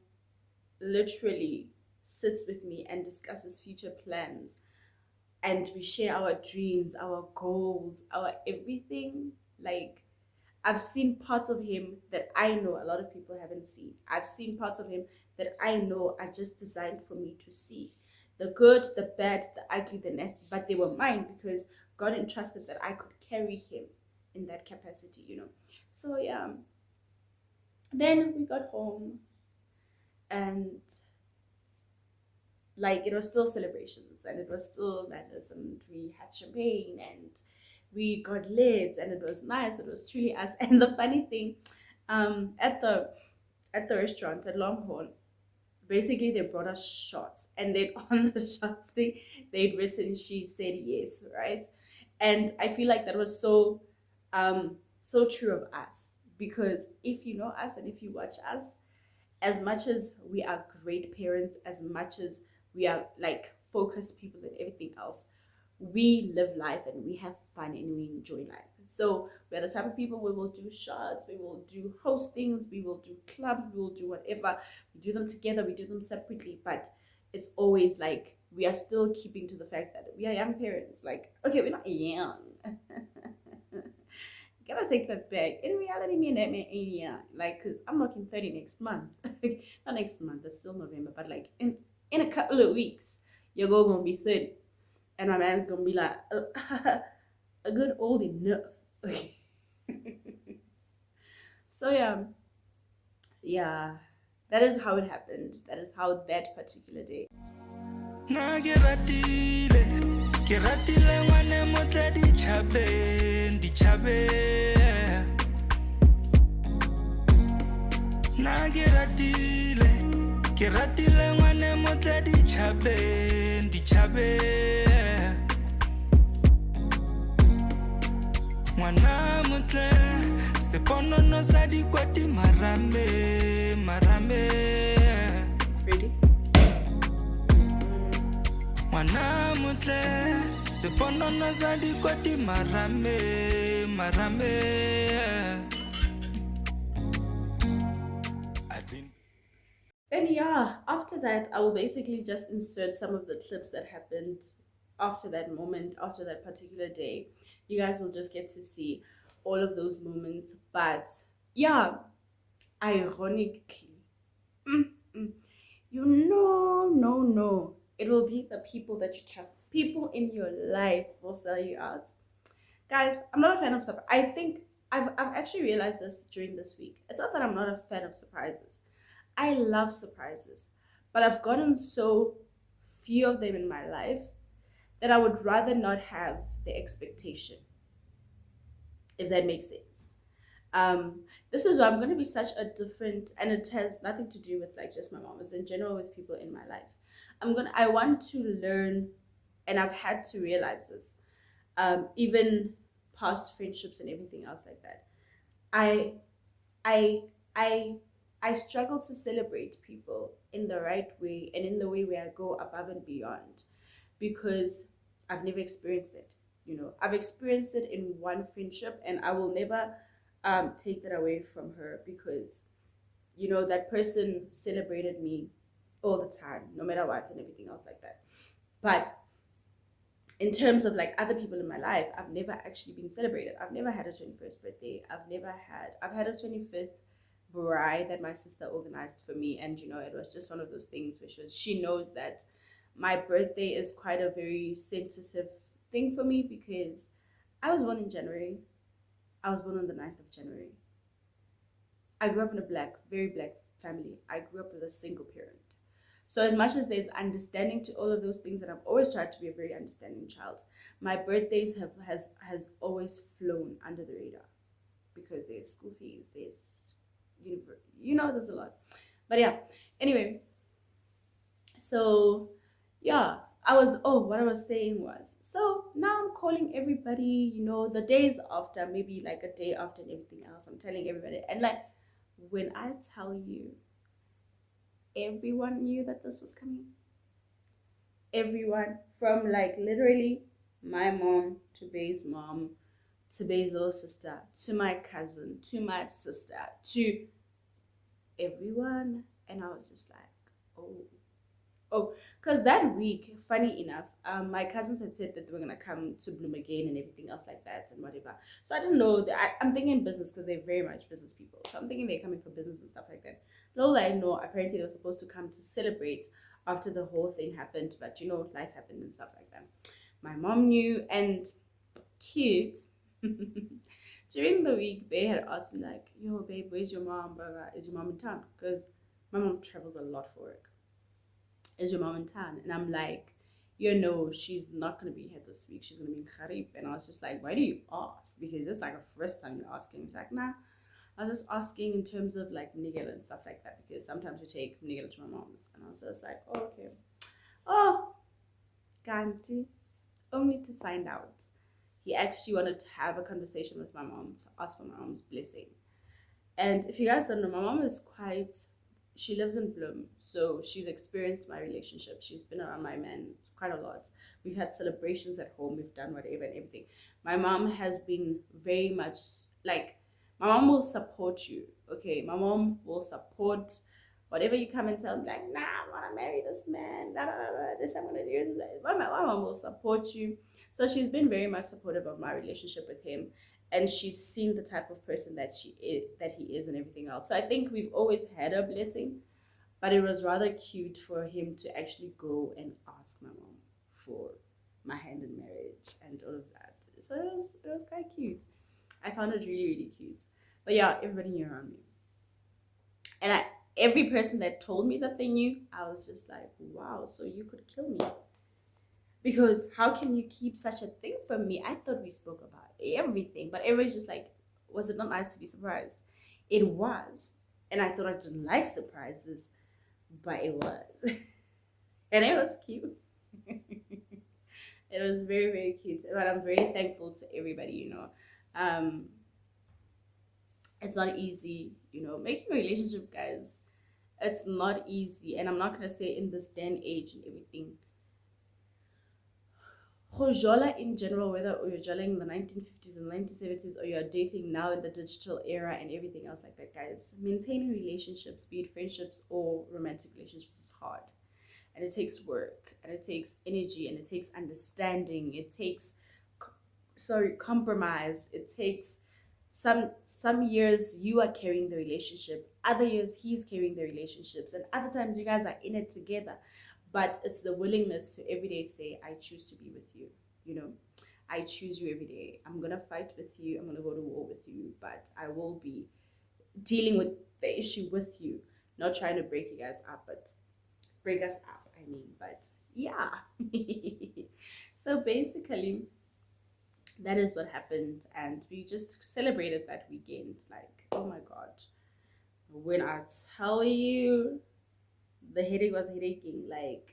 [SPEAKER 1] literally sits with me and discusses future plans, and we share our dreams, our goals, our everything, like, I've seen parts of him that I know a lot of people haven't seen. I've seen parts of him that I know are just designed for me to see. The good, the bad, the ugly, the nasty, but they were mine because God entrusted that I could carry him in that capacity. So yeah. Then we got home, and like, it was still celebrations, and it was still madness, and we had champagne, and we got lit, and it was nice. It was truly us. And the funny thing, at the restaurant at Longhorn, basically they brought us shots, and then on the shots they'd written "she said yes," right? And I feel like that was so true of us, because if you know us and if you watch us, as much as we are great parents, as much as we are like focused people and everything else, we live life and we have fun and we enjoy life. So we're the type of people, we will do shots, we will do hostings, we will do clubs, we will do whatever. We do them together, we do them separately, but it's always like we are still keeping to the fact that we are young parents. Like, okay, we're not young. Gotta take that back. In reality, me and that man ain't young. Like, cause I'm looking 30 next month. Not next month, that's still November, but like in a couple of weeks, your girl gonna be 30. And my man's gonna be like, a good old enough. Okay. So yeah, that is how it happened. That is how that particular day.
[SPEAKER 3] Na ke ratile ngwane motle di chabe na ke ratile ngwane motle di chabe ngwana motle seponono sa dikwati marambe
[SPEAKER 1] Ready?
[SPEAKER 3] Mwana mutle seponono za dikwati marambe
[SPEAKER 1] Then yeah, after that, I will basically just insert some of the clips that happened after that moment, after that particular day. You guys will just get to see all of those moments. But yeah, ironically, no, it will be the people that you trust. People in your life will sell you out. Guys, I'm not a fan of surprise. I think I've actually realized this during this week. It's not that I'm not a fan of surprises. I love surprises, but I've gotten so few of them in my life that I would rather not have the expectation, if that makes sense. This is why I'm going to be such a different, and it has nothing to do with like just my mom, it's in general with people in my life. I want to learn, and I've had to realize this, even past friendships and everything else like that. I I I I struggle to celebrate people in the right way and in the way where I go above and beyond, because I've never experienced it. I've experienced it in one friendship, and I will never take that away from her, because that person celebrated me all the time, no matter what, and everything else like that. But in terms of like other people in my life, I've never actually been celebrated. I've never had a 21st birthday. I've had a 25th bride that my sister organized for me, and it was just one of those things which was, she knows that my birthday is quite a very sensitive thing for me because I was born in January. I was born on the 9th of January. I grew up in a very black family. I grew up with a single parent. So as much as there's understanding to all of those things, and I've always tried to be a very understanding child, my birthdays has always flown under the radar because there's school fees, there's there's a lot. But yeah, anyway, so yeah, what I was saying was, so now I'm calling everybody, the days after, maybe like a day after and everything else, I'm telling everybody, and like when I tell you, everyone knew that this was coming. Everyone, from like literally my mom to Bay's mom to Bay's little sister to my cousin to my sister to everyone. And I was just like, oh, because that week, funny enough, my cousins had said that they were gonna come to Bloem again and everything else like that and whatever. So I didn't know that. I'm thinking business because they're very much business people. So I'm thinking they're coming for business and stuff like that. Little I know, apparently they were supposed to come to celebrate after the whole thing happened, but life happened and stuff like that. My mom knew, and cute. During the week, they had asked me like, "Yo, babe, where's your mom? Is your mom in town?" Because my mom travels a lot for work. Is your mom in town? And I'm like, she's not going to be here this week. She's going to be in Kharib. And I was just like, why do you ask? Because it's like a first time you're asking. She's like, nah. I was just asking in terms of like nigel and stuff like that, because sometimes we take nigel to my mom's. And I was just like, oh, okay. Oh, Ganti. Only to find out he actually wanted to have a conversation with my mom to ask for my mom's blessing. And if you guys don't know, my mom is she lives in Bloem, so she's experienced my relationship. She's been around my man quite a lot. We've had celebrations at home, we've done whatever and everything. My mom has been very much like, my mom will support you, okay? My mom will support whatever you come and tell me, like, nah, I want to marry this man, this I'm going to do. My mom will support you. So she's been very much supportive of my relationship with him. And she's seen the type of person that he is and everything else. So I think we've always had a blessing, but it was rather cute for him to actually go and ask my mom for my hand in marriage and all of that. So it was quite cute. I found it really, really cute. But yeah, everybody knew around me. And every person that told me that they knew, I was just like, wow, so you could kill me. Because how can you keep such a thing from me? I thought we spoke about everything, but everybody's just like, was it not nice to be surprised? It was. And I thought I didn't like surprises, but it was. And it was cute. It was very, very cute. But I'm very thankful to everybody, It's not easy, making a relationship, guys. It's not easy. And I'm not going to say in this day and age and everything. Jola in general, whether you're joling in the 1950s and 1970s or you're dating now in the digital era and everything else like that, guys, maintaining relationships, be it friendships or romantic relationships, is hard. And it takes work, and it takes energy, and it takes understanding, it takes compromise, it takes some years you are carrying the relationship, other years he's carrying the relationships, and other times you guys are in it together. But it's the willingness to every day say, I choose to be with you. I choose you every day. I'm going to fight with you. I'm going to go to war with you. But I will be dealing with the issue with you. Not trying to break you guys up, but break us up, But yeah. So basically, that is what happened. And we just celebrated that weekend. Like, oh my God. When I tell you, the headache was headacheing. Like,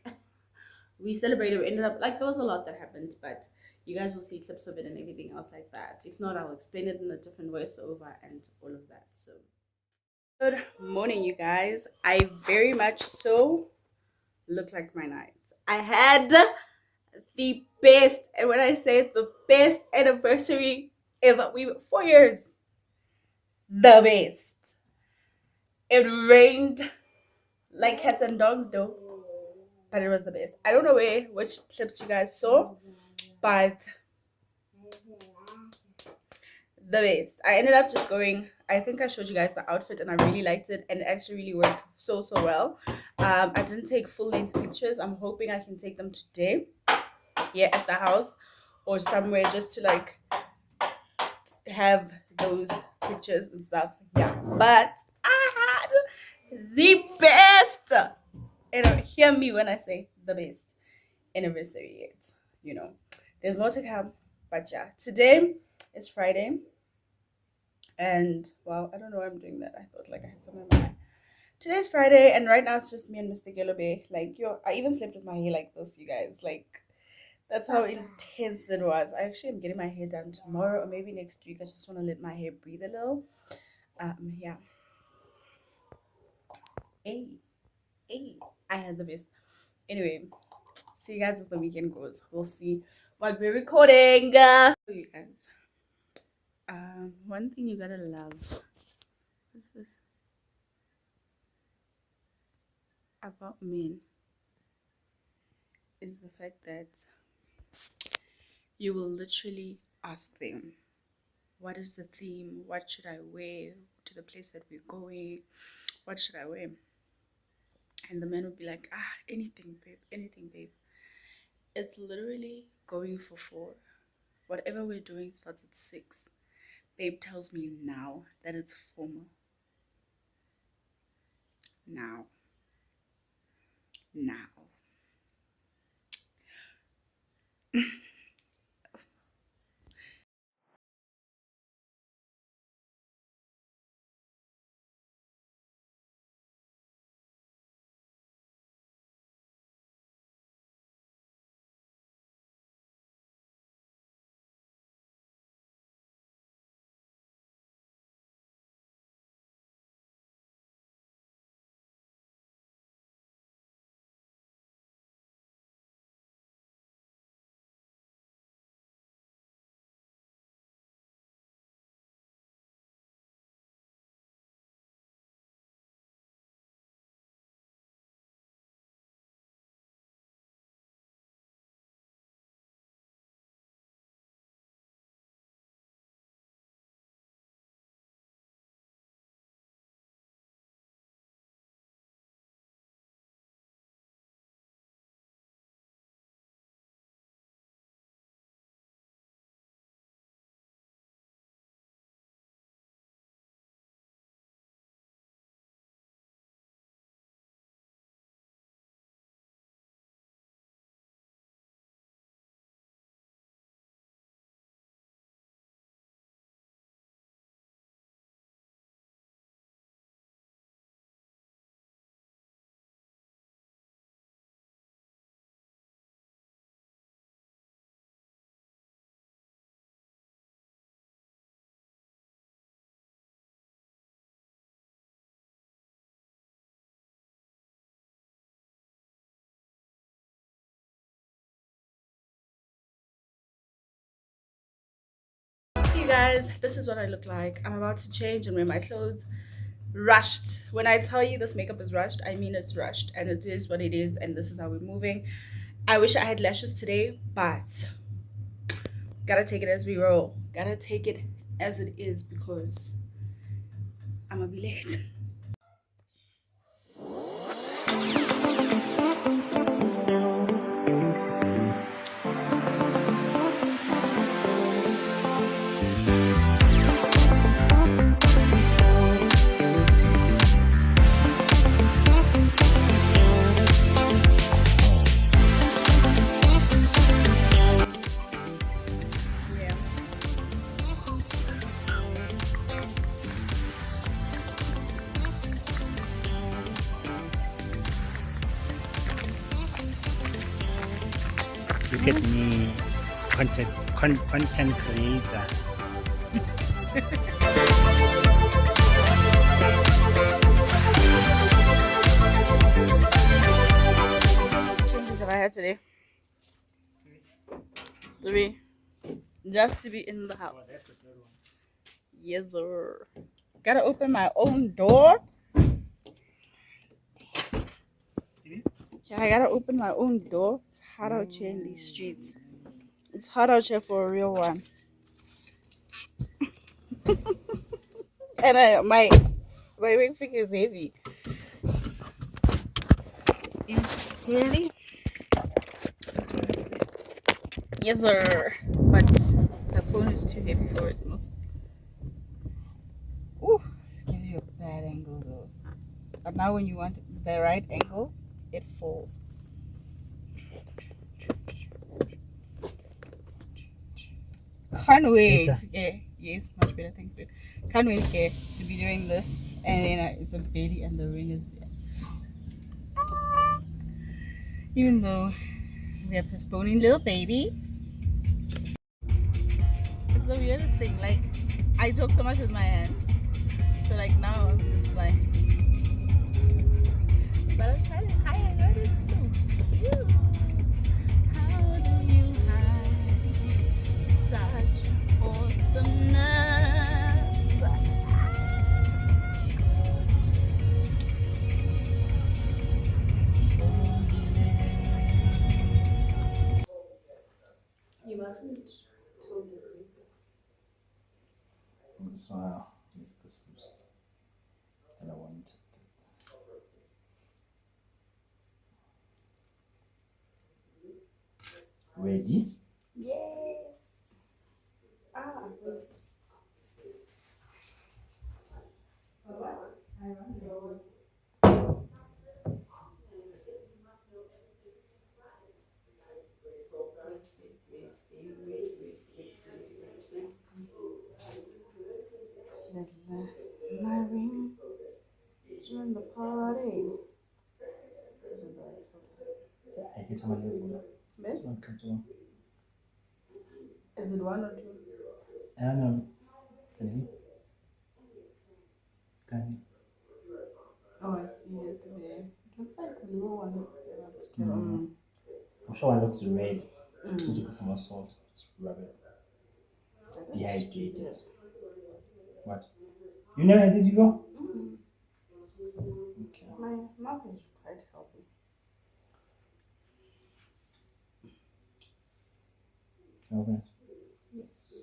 [SPEAKER 1] we celebrated, we ended up, like, there was a lot that happened, but you guys will see clips of it and everything else like that. If not, I'll explain it in a different voiceover and all of that. So good morning, you guys. I very much so look like my night. I had the best, and when I say the best anniversary ever, we were 4 years, the best. It rained like cats and dogs though, but it was the best. I don't know which clips you guys saw, but the best. I ended up just going. I think I showed you guys the outfit, and I really liked it, and it actually really worked so well. I didn't take full length pictures. I'm hoping I can take them today, yeah, at the house or somewhere, just to like have those pictures and stuff. Yeah, but I had the best. And hear me when I say the best anniversary yet. You know, there's more to come, but yeah, today is Friday. And well, I don't know why I'm doing that. I thought like I had something in my mind. Today's Friday, and right now it's just me and Mr. Gellobe. Like, yo, I even slept with my hair like this, you guys. Like, that's how intense it was. I actually am getting my hair done tomorrow or maybe next week. I just want to let my hair breathe a little. Yeah. Hey, hey, I had the best. Anyway, see you guys as the weekend goes. We'll see what we're recording. You guys, one thing you gotta love. What's this about men? Is the fact that you will literally ask them, what is the theme? What should I wear to the place that we're going? What should I wear? And the man would be like, anything, babe, anything, babe. It's literally going for 4. Whatever we're doing starts at 6. Babe tells me now that it's formal. Now. You guys, this is what I look like. I'm about to change and wear my clothes. Rushed. When I tell you this makeup is rushed, I mean it's rushed, and it is what it is, and this is how we're moving. I wish I had lashes today, but gotta take it as we roll. Gotta take it as it is because I'm gonna be late. Yeah.
[SPEAKER 4] Look at me, content creator.
[SPEAKER 1] Changes have I had today? 3. Just to be in the house. Yes, sir. Gotta open my own door. Yeah, I gotta open my own door. It's hard out here in these streets. It's hot out here for a real one. And my ring finger is heavy. Yeah, really? That's what I said. Yes, sir. But the phone is too heavy for it. Ooh, gives you a bad angle though. But now when you want the right angle, it falls. Can't wait. Yeah, yes, much better. Thanks, babe. Can't wait to be doing this. And then it's a belly and the ring is there. Even though we are postponing little baby. It's the weirdest thing. Like, I talk so much with my hands. So, like, now I'm just like. But I'm trying to hide. I know it's so cute. How do you hide such awesomeness? You mustn't tell the people.
[SPEAKER 4] That's why I make this loose. And I want it. Ready?
[SPEAKER 1] Yes. Ah, wait. I run those. This is my ring. Join the party.
[SPEAKER 4] I hit someone here. This one comes on.
[SPEAKER 1] Is it one or two?
[SPEAKER 4] I don't know. Can you see? Can you
[SPEAKER 1] Oh, I see it there. It looks like blue ones.
[SPEAKER 4] see? I'm sure one looks red. Need to put some more salt. Just rub it. Dehydrate it. What? You never had this before? Okay.
[SPEAKER 1] My mouth is quite healthy.
[SPEAKER 4] Open it.
[SPEAKER 1] Yes.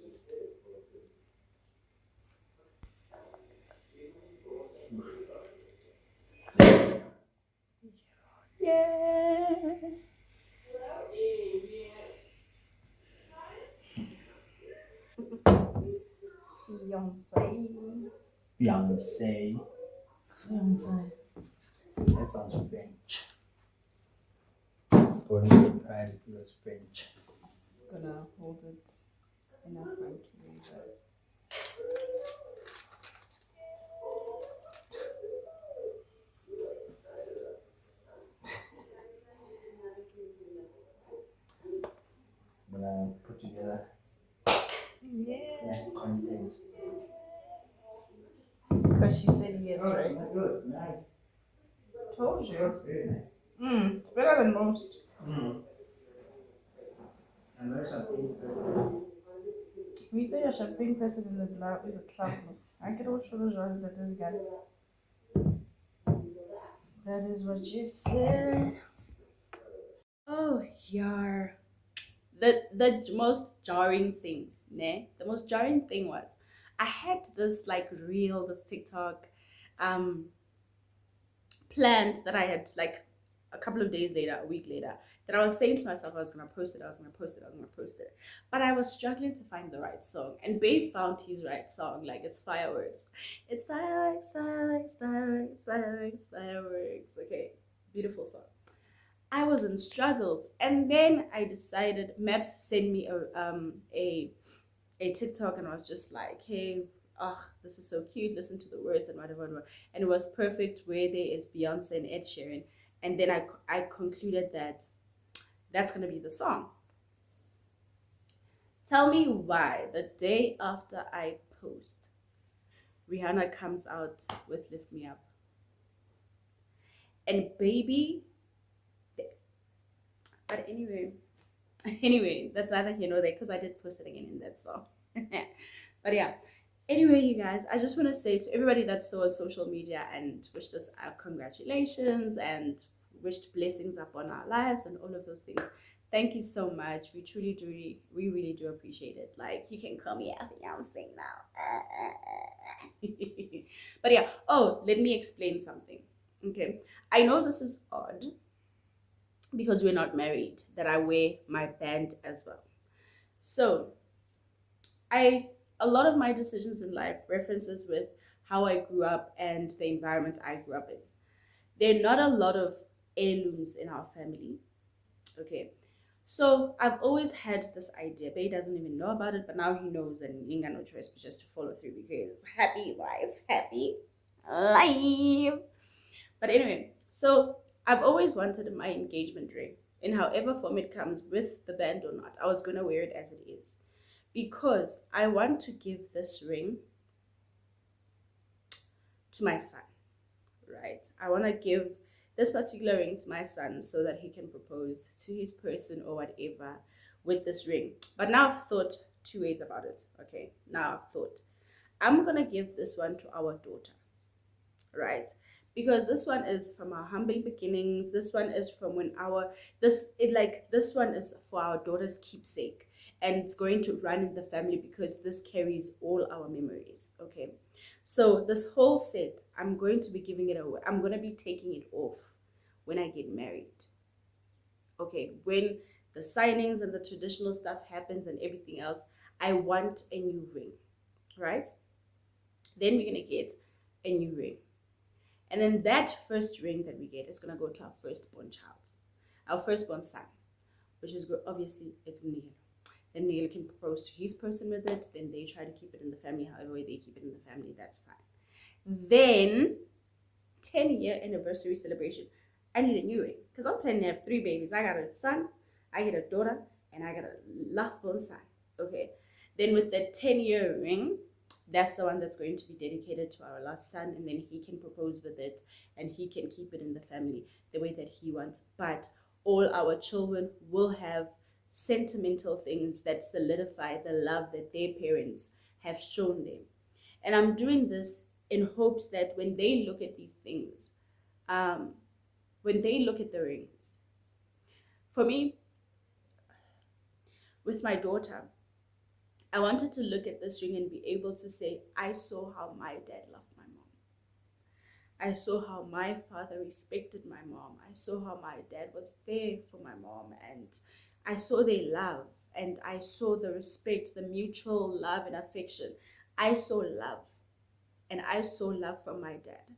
[SPEAKER 1] Yeah.
[SPEAKER 4] Fiancé.
[SPEAKER 1] Fiancé.
[SPEAKER 4] That sounds French. I wouldn't be surprised if it was French.
[SPEAKER 1] It's gonna hold it in a funky way, but
[SPEAKER 4] I'm gonna put together
[SPEAKER 1] yeah.
[SPEAKER 4] nice content.
[SPEAKER 1] Because she said yes, right?
[SPEAKER 4] Good, nice.
[SPEAKER 1] Told you.
[SPEAKER 4] Very nice.
[SPEAKER 1] It's better than most.
[SPEAKER 4] And there's champagne press.
[SPEAKER 1] We say a champagne person in the club. I get what you that is guy. That is what you said. Oh, yeah. The most jarring thing, ne? The most jarring thing was I had this like reel, this TikTok planned that I had like a couple of days later, a week later, that I was saying to myself I was gonna post it, I was gonna post it. But I was struggling to find the right song. And Babe found his right song, like it's fireworks. It's fireworks, fireworks, fireworks, fireworks, fireworks. Okay, beautiful song. I was in struggles, and then I decided Maps sent me a TikTok, and I was just like, hey, oh, this is so cute. Listen to the words and whatever. And it was perfect where there is Beyonce and Ed Sheeran, and then I concluded that that's gonna be the song. Tell me why the day after I post, Rihanna comes out with "Lift Me Up," and baby. But anyway, that's neither here nor there because I did post it again in that song. But yeah, anyway, you guys, I just want to say to everybody that saw social media and wished us congratulations and wished blessings upon our lives and all of those things, thank you so much. We truly do, we really do appreciate it. Like, you can call me a fiancé now. But yeah, oh, let me explain something. Okay, I know this is odd because we're not married, that I wear my band as well. So a lot of my decisions in life references with how I grew up and the environment I grew up in. There are not a lot of heirlooms in our family. Okay. So I've always had this idea. Bay doesn't even know about it, but now he knows, and he ain't got no choice but just to follow through because happy wife, happy life. But anyway, so I've always wanted my engagement ring in however form it comes, with the band or not. I was gonna wear it as it is because I want to give this ring to my son, right? I want to give this particular ring to my son so that he can propose to his person or whatever with this ring. But now I've thought two ways about it. Okay, now I've thought I'm gonna give this one to our daughter, right? Because this one is from our humble beginnings. This one is from when this one is for our daughter's keepsake, and it's going to run in the family because this carries all our memories. Okay, so this whole set, I'm going to be giving it away. I'm going to be taking it off when I get married. Okay, when the signings and the traditional stuff happens and everything else, I want a new ring, right? Then we're going to get a new ring. And then that first ring that we get is going to go to our firstborn child, our firstborn son, which is obviously it's Neil. Then Neil can propose to his person with it. Then they try to keep it in the family, however way they keep it in the family, that's fine. Then 10-year anniversary celebration, I need a new ring because I'm planning to have 3 babies. I got a son, I get a daughter, and I got a last born son. Okay. Then with the 10-year ring, that's the one that's going to be dedicated to our last son, and then he can propose with it and he can keep it in the family the way that he wants. But all our children will have sentimental things that solidify the love that their parents have shown them. And I'm doing this in hopes that when they look at these things, when they look at the rings, for me, with my daughter, I wanted to look at this ring and be able to say, I saw how my dad loved my mom. I saw how my father respected my mom. I saw how my dad was there for my mom, and I saw their love, and I saw the respect, the mutual love and affection. I saw love, and I saw love from my dad.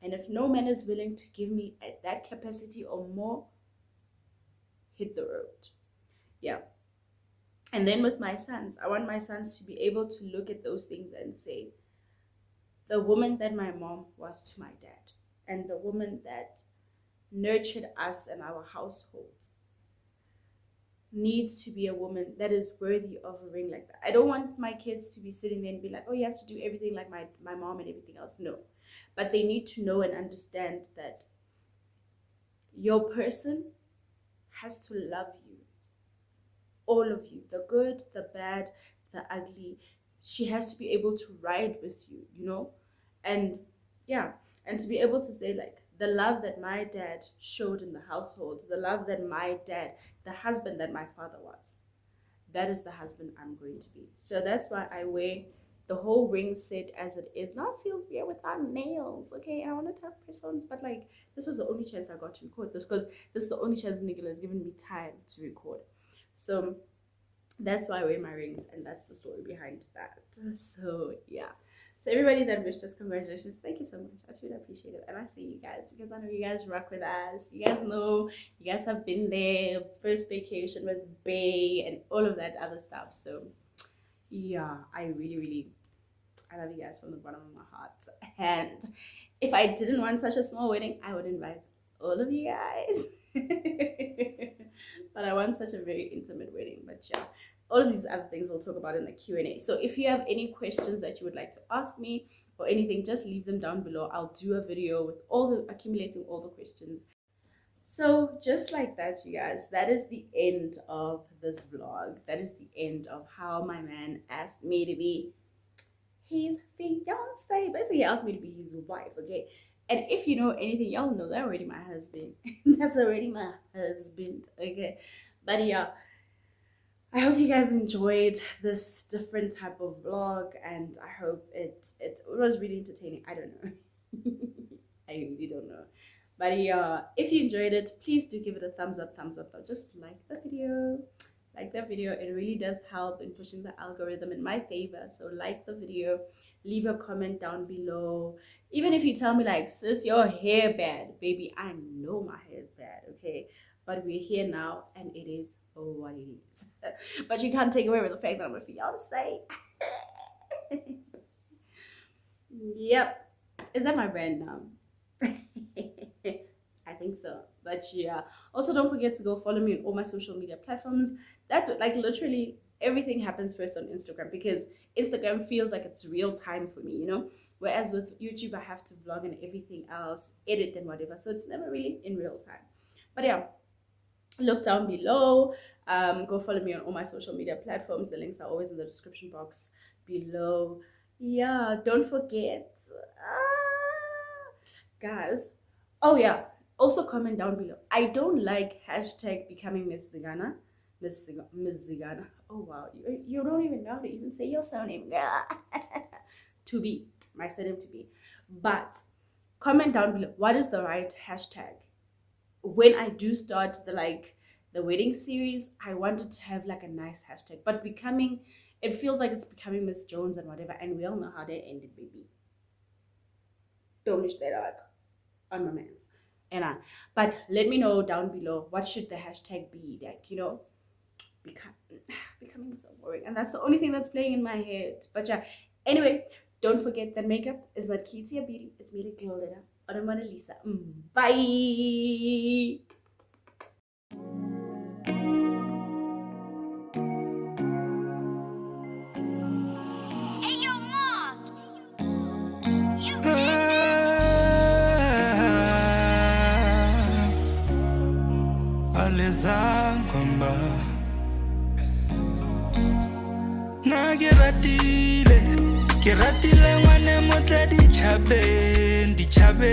[SPEAKER 1] And if no man is willing to give me at that capacity or more, hit the road. Yeah. And then with my sons, I want my sons to be able to look at those things and say, the woman that my mom was to my dad, and the woman that nurtured us and our household, needs to be a woman that is worthy of a ring like that. I don't want my kids to be sitting there and be like, oh, you have to do everything like my mom and everything else. No. But they need to know and understand that your person has to love you. All of you, the good, the bad, the ugly. She has to be able to ride with you, you know? And yeah, and to be able to say, like, the love that my dad showed in the household, the love that my dad, the husband that my father was, that is the husband I'm going to be. So that's why I wear the whole ring set as it is. Now it feels weird without nails, okay? I wanted to have press-ons, but like, this was the only chance I got to record this because this is the only chance Nicola has given me time to record. So that's why I wear my rings, and that's the story behind that. So yeah. So everybody that wished us congratulations, thank you so much. I truly appreciate it. And I see you guys because I know you guys rock with us. You guys know, you guys have been there, first vacation with Bay and all of that other stuff. So yeah, I really, I love you guys from the bottom of my heart. And if I didn't want such a small wedding, I would invite all of you guys. But I want such a very intimate wedding. But yeah, all of these other things we'll talk about in the Q&A. So if you have any questions that you would like to ask me or anything, just leave them down below. I'll do a video with accumulating all the questions. So just like that, you guys, that is the end of this vlog. That is the end of how my man asked me to be his fiancé. Basically, he asked me to be his wife, okay? And if you know anything, y'all know that already my husband. That's already my husband, okay? But yeah, I hope you guys enjoyed this different type of vlog, and I hope it was really entertaining. I don't know. I really don't know. But yeah, if you enjoyed it, please do give it a thumbs up. Just like the video. Like the video. It really does help in pushing the algorithm in my favor. So like the video, leave a comment down below. Even if you tell me like, sis, your hair bad, baby, I know my hair is bad, okay? But we're here now, and it is what it is. But you can't take away with the fact that I'm a fiancé. Yep. Is that my brand now? I think so. But yeah, also don't forget to go follow me on all my social media platforms. That's what, like, literally everything happens first on Instagram, because Instagram feels like it's real time for me, you know, whereas with YouTube I have to vlog and everything else, edit and whatever, so it's never really in real time. But yeah, look down below, go follow me on all my social media platforms. The links are always in the description box below. Yeah, don't forget, guys. Oh yeah, also comment down below. I don't like hashtag becoming Miss Zigana. Miss Zigana. Oh wow, you don't even know how to even say your surname. To be my surname to be. But comment down below, what is the right hashtag? When I do start the wedding series, I wanted to have like a nice hashtag, but becoming, it feels like it's becoming Miss Jones and whatever, and we all know how they ended, baby. Don't wish that like on my man's. But let me know down below, what should the hashtag be? Like, you know, becoming so boring, and that's the only thing that's playing in my head. But yeah, anyway, don't forget that makeup is not key to your beauty, it's made a glow letter on a Mona Lisa. Bye.
[SPEAKER 3] Alezangomba na keratile ngwane motle di chabe